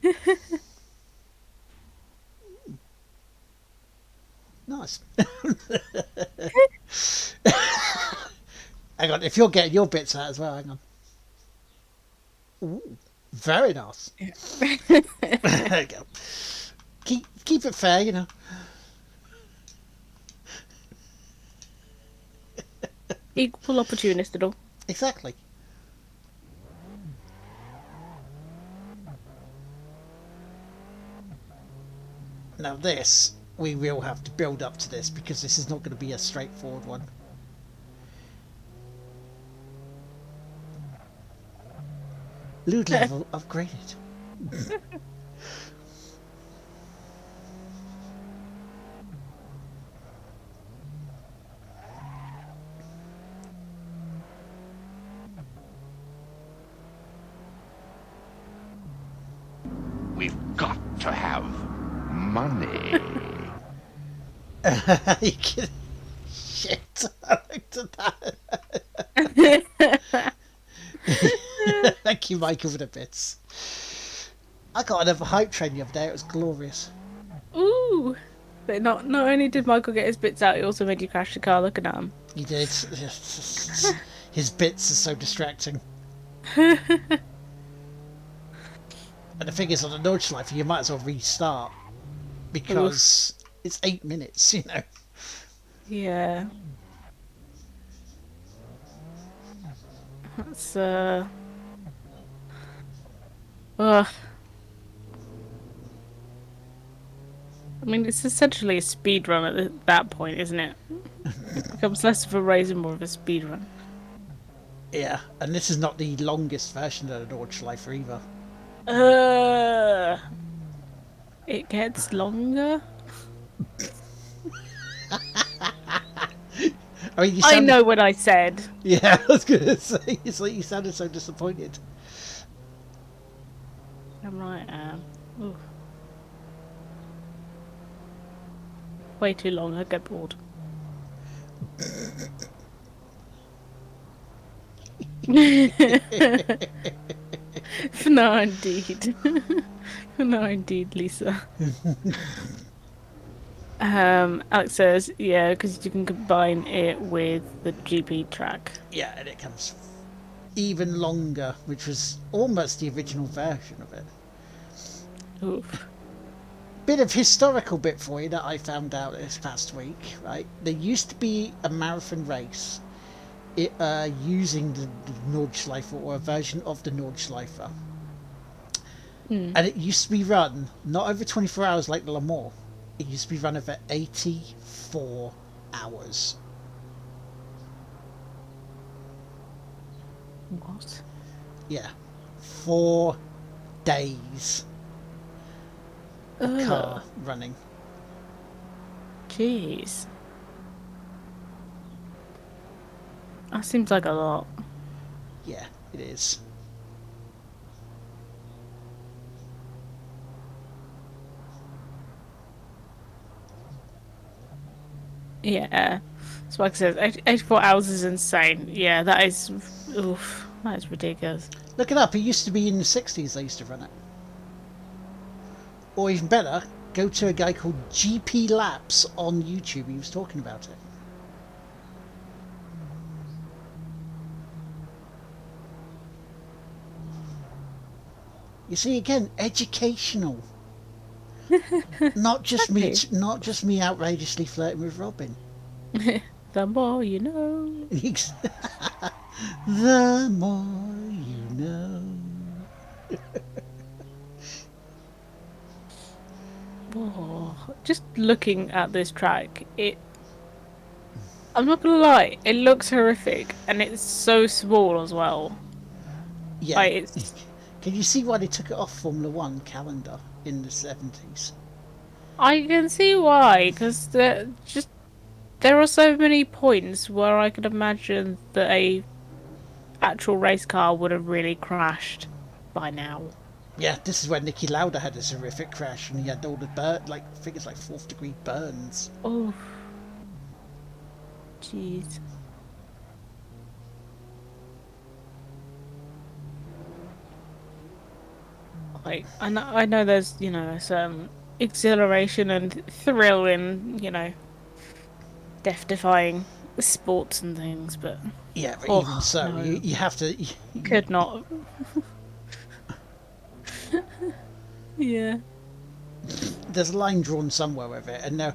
[SPEAKER 1] on. Nice. Hang on, if you're getting your bits out as well, hang on. Ooh, very nice. There you go. Keep it fair, you know.
[SPEAKER 3] Equal opportunist at all.
[SPEAKER 1] Exactly. Now this, we will have to build up to this because this is not going to be a straightforward one. Loot level upgraded.
[SPEAKER 4] We've got to have money.
[SPEAKER 1] You can... Shit, I looked at that. Thank you, Michael, for the bits. I got another hype train the other day. It was glorious.
[SPEAKER 3] Ooh. But not only did Michael get his bits out, he also made you crash the car. Looking at him.
[SPEAKER 1] He did. His bits are so distracting. And the thing is, on the Nordschleifer, you might as well restart because it's 8 minutes, you know.
[SPEAKER 3] Yeah. That's I mean, it's essentially a speed run at that point, isn't it? It becomes less of a race and more of a speed run.
[SPEAKER 1] Yeah, and this is not the longest version of the Nordschleifer either.
[SPEAKER 3] It gets longer.
[SPEAKER 1] I mean,
[SPEAKER 3] I know what I said.
[SPEAKER 1] Yeah, I was gonna say, it's like you sounded so disappointed.
[SPEAKER 3] I'm right. Oof. Way too long. I get bored. No, indeed. No, indeed, Lisa. Alex says, yeah, because you can combine it with the GP track.
[SPEAKER 1] Yeah, and it comes even longer, which was almost the original version of it.
[SPEAKER 3] Oof.
[SPEAKER 1] Bit of historical bit for you that I found out this past week, right? There used to be a marathon race using the Nordschleifer, or a version of the Nordschleifer. And it used to be run not over 24 hours like the Le Mans. It used to be run over 84 hours.
[SPEAKER 3] What?
[SPEAKER 1] Yeah. 4 days of car running.
[SPEAKER 3] Jeez. That seems like a lot.
[SPEAKER 1] Yeah, it is.
[SPEAKER 3] Yeah. Spike says 84 hours is insane. Yeah, that is. Oof. That is ridiculous.
[SPEAKER 1] Look it up. It used to be in the 60s they used to run it. Or even better, go to a guy called GP Laps on YouTube. He was talking about it. You see, again, educational. Not just me outrageously flirting with Robin.
[SPEAKER 3] The more you know.
[SPEAKER 1] The more you know.
[SPEAKER 3] Oh, just looking at this track, I'm not gonna lie, it looks horrific, and it's so small as well.
[SPEAKER 1] Yeah.
[SPEAKER 3] Like, it's...
[SPEAKER 1] Can you see why they took it off Formula One calendar in the 70s?
[SPEAKER 3] I can see why, because there are so many points where I could imagine that a actual race car would have really crashed by now.
[SPEAKER 1] Yeah, this is where Nicky Lauda had this horrific crash and he had all the I think it's like 4th-degree burns.
[SPEAKER 3] Oh, jeez. Like, I know there's, some exhilaration and thrill in, death-defying sports and things, but
[SPEAKER 1] Yeah, but even
[SPEAKER 3] oh
[SPEAKER 1] so,
[SPEAKER 3] no,
[SPEAKER 1] you have to.
[SPEAKER 3] could not. Yeah.
[SPEAKER 1] There's a line drawn somewhere with it, and there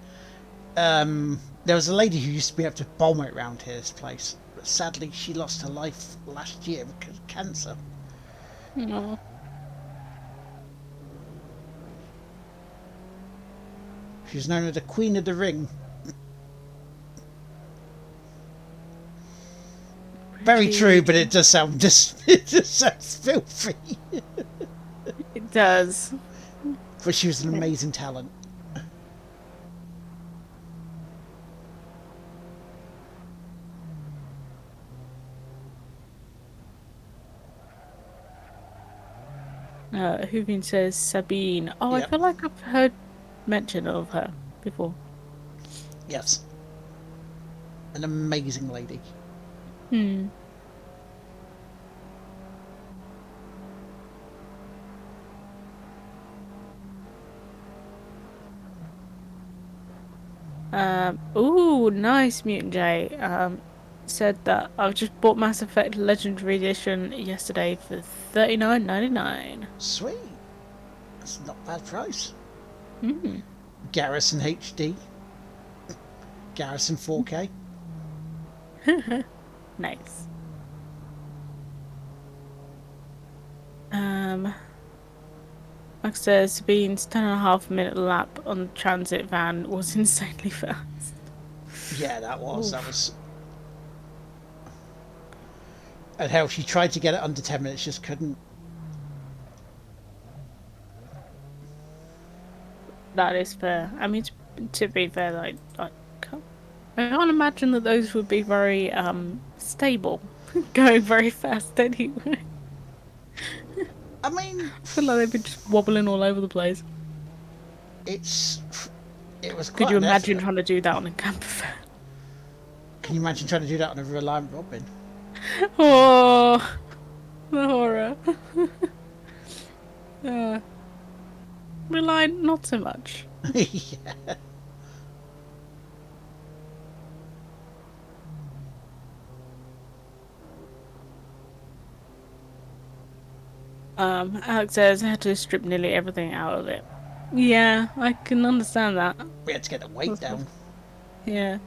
[SPEAKER 1] was a lady who used to be able to bomb it around here, this place. But sadly, she lost her life last year because of cancer.
[SPEAKER 3] No.
[SPEAKER 1] She's known as the Queen of the Ring. Very true, but it does sound it just sounds filthy.
[SPEAKER 3] It does.
[SPEAKER 1] But she was an amazing talent.
[SPEAKER 3] Hoovian says Sabine. Oh,
[SPEAKER 1] Yep.
[SPEAKER 3] I feel like I've heard mention of her before.
[SPEAKER 1] Yes. An amazing lady.
[SPEAKER 3] Hmm. Ooh, nice, Mutant J. Said that I've just bought Mass Effect Legendary Edition yesterday for $39.99.
[SPEAKER 1] Sweet. That's not a bad price.
[SPEAKER 3] Hmm.
[SPEAKER 1] Garrison HD. Garrison 4K.
[SPEAKER 3] Nice. Like I said, Sabine's 10.5 minute lap on the transit van was insanely fast.
[SPEAKER 1] Yeah, that was.
[SPEAKER 3] Oof.
[SPEAKER 1] That was. And hell, she tried to get it under 10 minutes, just couldn't.
[SPEAKER 3] That is fair. I mean, to be fair, I can't imagine that those would be very stable, going very fast anyway.
[SPEAKER 1] I mean,
[SPEAKER 3] I feel like they'd be just wobbling all over the place.
[SPEAKER 1] it was quite
[SPEAKER 3] Could you
[SPEAKER 1] an
[SPEAKER 3] imagine
[SPEAKER 1] effort.
[SPEAKER 3] trying to do that on a camper van?
[SPEAKER 1] Can you imagine trying to do that on a Reliant Robin?
[SPEAKER 3] Oh, the horror. Reliant, not so much.
[SPEAKER 1] Yeah.
[SPEAKER 3] Alex says I had to strip nearly everything out of it. Yeah, I can understand that.
[SPEAKER 1] We had to get the weight down.
[SPEAKER 3] Yeah.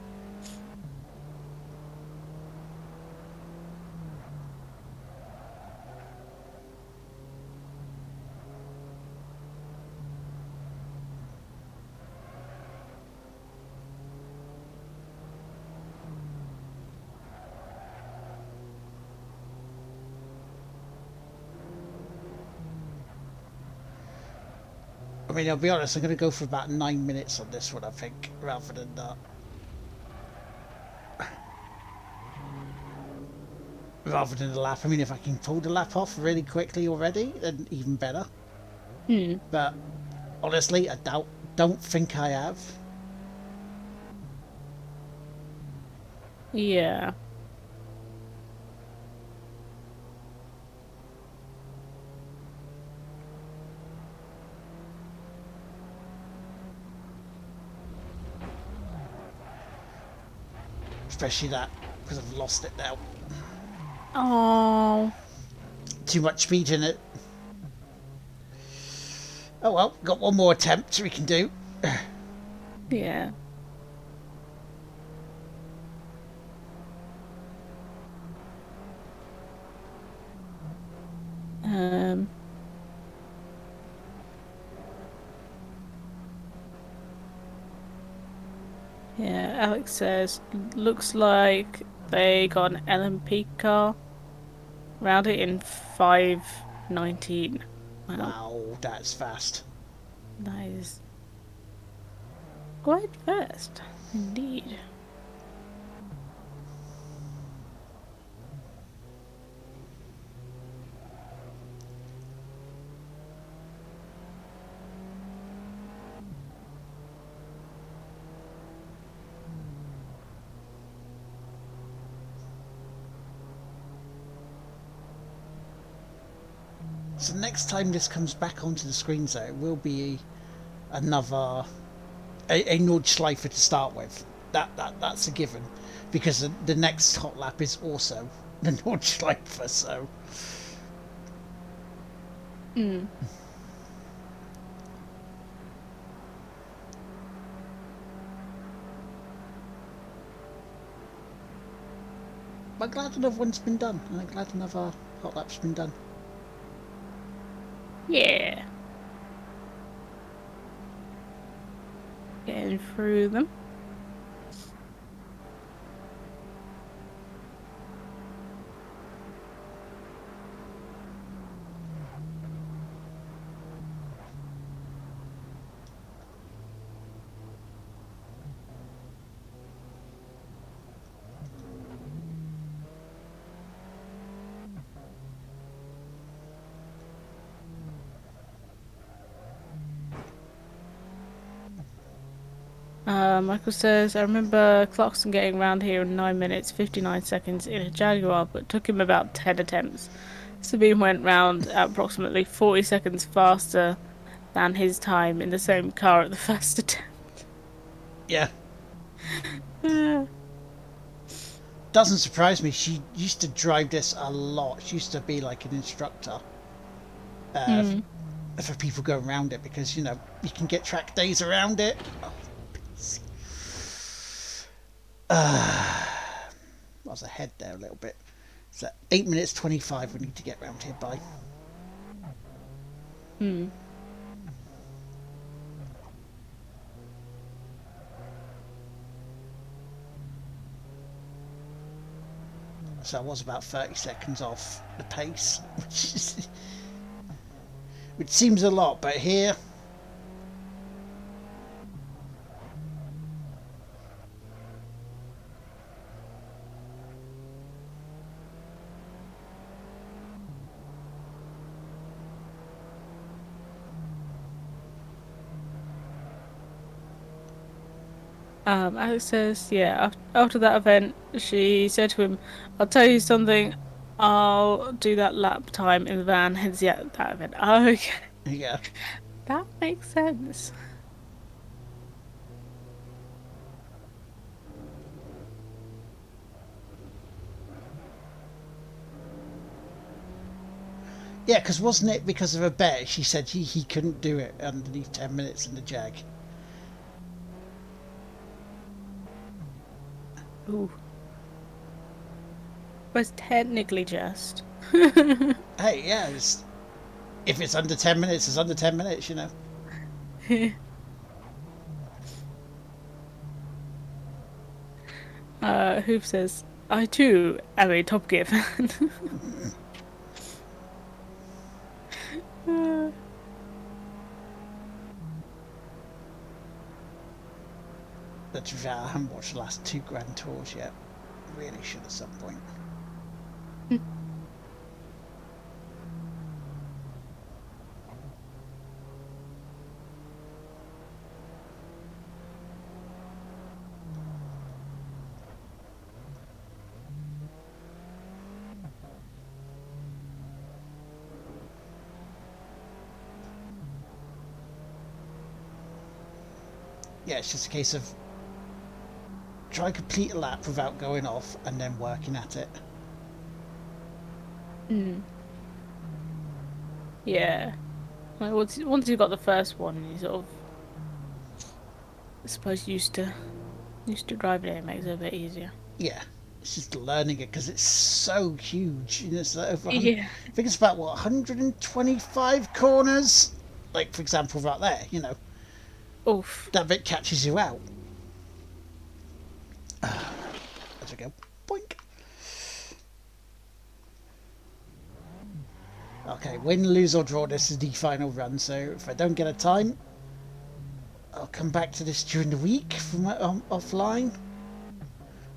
[SPEAKER 1] I mean, I'll be honest, I'm going to go for about 9 minutes on this one, I think, rather than that. Rather than the lap. I mean, if I can pull the lap off really quickly already, then even better. But honestly, I don't think I have.
[SPEAKER 3] Yeah.
[SPEAKER 1] Especially that, because I've lost it now.
[SPEAKER 3] Oh.
[SPEAKER 1] Too much speed in it. Oh well, got one more attempt we can do.
[SPEAKER 3] Yeah. Yeah, Alex says, looks like they got an LMP car around it in 5:19. Wow,
[SPEAKER 1] Wow, that's fast.
[SPEAKER 3] that is quite fast indeed.
[SPEAKER 1] So next time this comes back onto the screens, though, it will be another a Nordschleifer to start with. That's a given, because the next hot lap is also the Nordschleifer. So
[SPEAKER 3] Mm.
[SPEAKER 1] I'm glad another one's been done, and I'm glad another hot lap's been done.
[SPEAKER 3] Yeah. Getting through them. Michael says, I remember Clarkson getting round here in 9 minutes, 59 seconds in a Jaguar, but took him about 10 attempts. Sabine went round at approximately 40 seconds faster than his time in the same car at the first attempt.
[SPEAKER 1] Yeah,
[SPEAKER 3] Ah.
[SPEAKER 1] doesn't surprise me. She used to drive this a lot. She used to be like an instructor uh,
[SPEAKER 3] Hmm.
[SPEAKER 1] for people going around it, because you can get track days around it. I was ahead there a little bit. So 8 minutes 25 we need to get round here by.
[SPEAKER 3] Hmm.
[SPEAKER 1] So I was about 30 seconds off the pace, which seems a lot, but here.
[SPEAKER 3] Alex says, yeah, after that event, she said to him, I'll tell you something, I'll do that lap time in the van, hence, yeah, that event. Okay,
[SPEAKER 1] Yeah.
[SPEAKER 3] that makes sense.
[SPEAKER 1] Yeah, because wasn't it because of a bet? She said he couldn't do it underneath 10 minutes in the Jag.
[SPEAKER 3] Ooh. Was technically just.
[SPEAKER 1] Hey, yeah, if it's under 10 minutes, it's under 10 minutes.
[SPEAKER 3] Hoof says, I too am a Top Gear fan. Uh,
[SPEAKER 1] But to be fair, I haven't watched the last two Grand Tours yet. Really should at some point. Yeah, it's just a case of try and complete a lap without going off and then working at it.
[SPEAKER 3] mm, yeah. Like once you got the first one, you sort of, I suppose, used to driving it, it makes it a bit easier.
[SPEAKER 1] Yeah, it's just learning it because it's so huge. It's like
[SPEAKER 3] Yeah.
[SPEAKER 1] I think it's about 125 corners. Like for example, right there,
[SPEAKER 3] Oof.
[SPEAKER 1] that bit catches you out. we go. Boink. Okay, win, lose or draw, this is the final run, so if I don't get a time, I'll come back to this during the week from offline.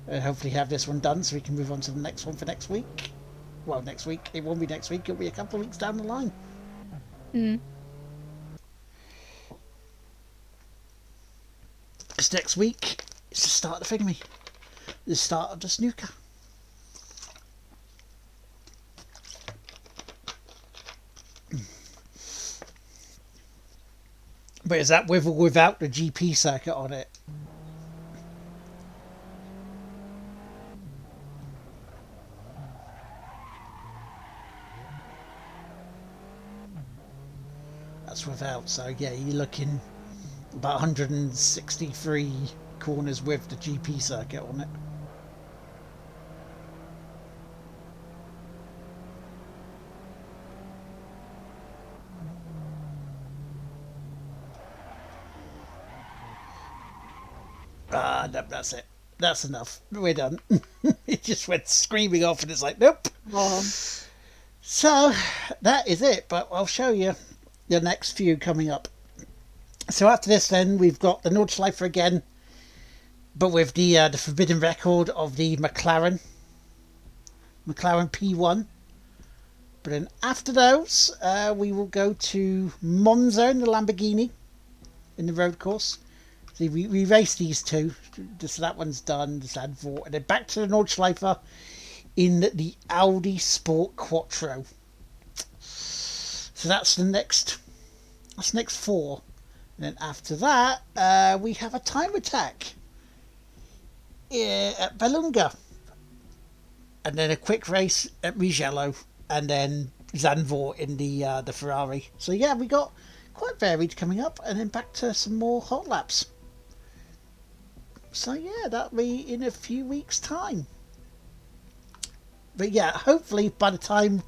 [SPEAKER 1] And hopefully have this one done so we can move on to the next one for next week. Well, next week. It won't be next week, it'll be a couple of weeks down the line. Because next week, it's the start of the thingy. The start of the snooker. But is that with or without the GP circuit on it? That's without, so yeah, you're looking about 163 corners with the GP circuit on it. No, that's it. That's enough. We're done. It just went screaming off and it's like, nope. So, that is it. But I'll show you the next few coming up. So after this then, we've got the Nordschleife again. But with the forbidden record of the McLaren P1. But then after those, we will go to Monza in the Lamborghini in the road course. See, we raced these two. Just that one's done. Just had four, and then back to the Nordschleife in the Audi Sport Quattro. So that's the next. That's next four. And then after that, we have a time attack at Belunga, and then a quick race at Mugello, and then Zandvoort in the Ferrari. So yeah, we got quite varied coming up, and then back to some more hot laps. So yeah, that'll be in a few weeks' time. But yeah, hopefully by the time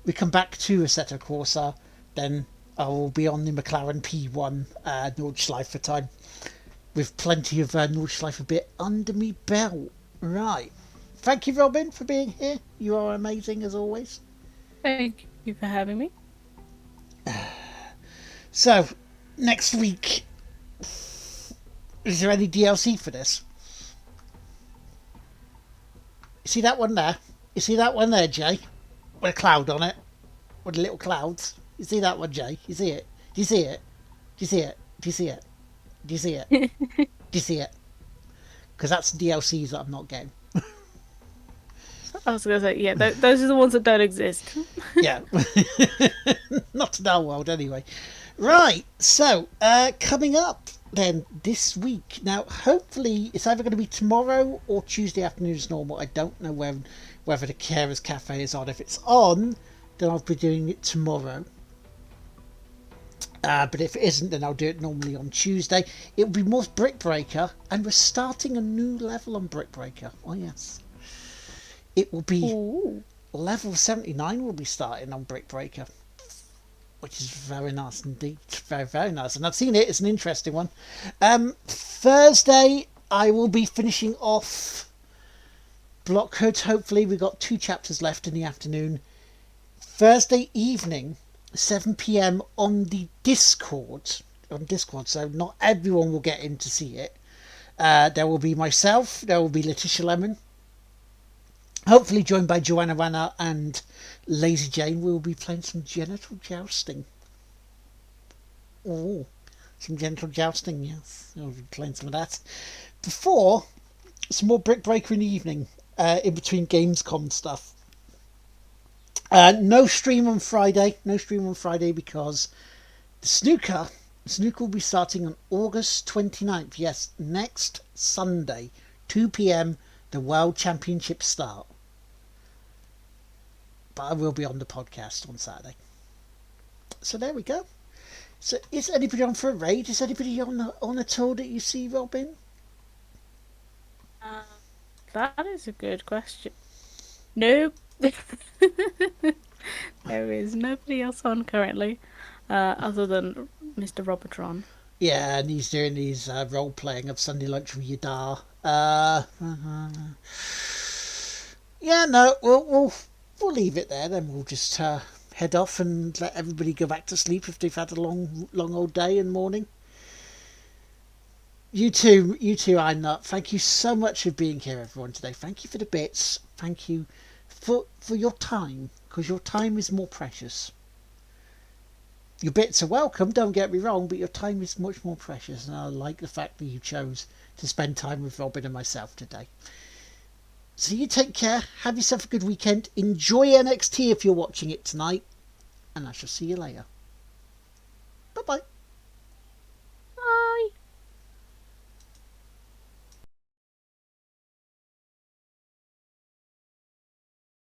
[SPEAKER 1] we come back to Assetto Corsa, then I will be on the McLaren P1 Nordschleife time, with plenty of Nordschleife bit under me belt. Right. Thank you, Robin, for being here. You are amazing as always.
[SPEAKER 3] Thank you for having me.
[SPEAKER 1] So, next week, is there any DLC for this? You see that one there? You see that one there, Jay? With a cloud on it? With the little clouds? You see that one, Jay? You see it? Do you see it? Do you see it? Do you see it? Do you see it? Do you see it? Because that's DLCs that I'm not getting.
[SPEAKER 3] I was going to say, yeah, those are the ones that don't exist.
[SPEAKER 1] Yeah. Not in our world, anyway. Right, so, coming up then this week. Now, hopefully, it's either going to be tomorrow or Tuesday afternoon as normal. I don't know whether the Carers Cafe is on. If it's on, then I'll be doing it tomorrow. But if it isn't, then I'll do it normally on Tuesday. It will be more Brick Breaker, and we're starting a new level on Brick Breaker. Oh, yes. It will be level 79 will be starting on Brick Breaker, which is very nice indeed. Very, very nice. And I've seen it. It's an interesting one. Thursday, I will be finishing off Blockhood. Hopefully, we've got 2 chapters left in the afternoon. Thursday evening, 7 p.m. on the Discord. On Discord, so not everyone will get in to see it. There will be myself. There will be Letitia Lemon. Hopefully joined by Joanna Rana and Lazy Jane. We will be playing some genital jousting. Oh, some genital jousting, yes. We'll be playing some of that. Before, some more Brick Breaker in the evening, in between Gamescom stuff. No stream on Friday. No stream on Friday because the snooker will be starting on August 29th. Yes, next Sunday, 2 p.m. the World Championships start. But I will be on the podcast on Saturday. So there we go. So is anybody on for a raid? Is anybody on a tour that you see, Robin?
[SPEAKER 3] That is a good question. Nope. There is nobody else on currently, other than Mr. Robotron.
[SPEAKER 1] Yeah, and he's doing his role playing of Sunday Lunch with Yadar. Yeah, no, we'll leave it there. Then we'll just head off and let everybody go back to sleep if they've had a long old day and morning. You too, I'm not. Thank you so much for being here, everyone, today. Thank you for the bits. Thank you for your time, because your time is more precious. Your bits are welcome, don't get me wrong, but your time is much more precious, and I like the fact that you chose to spend time with Robin and myself today. So you take care, have yourself a good weekend, enjoy NXT if you're watching it tonight, and I shall see you later.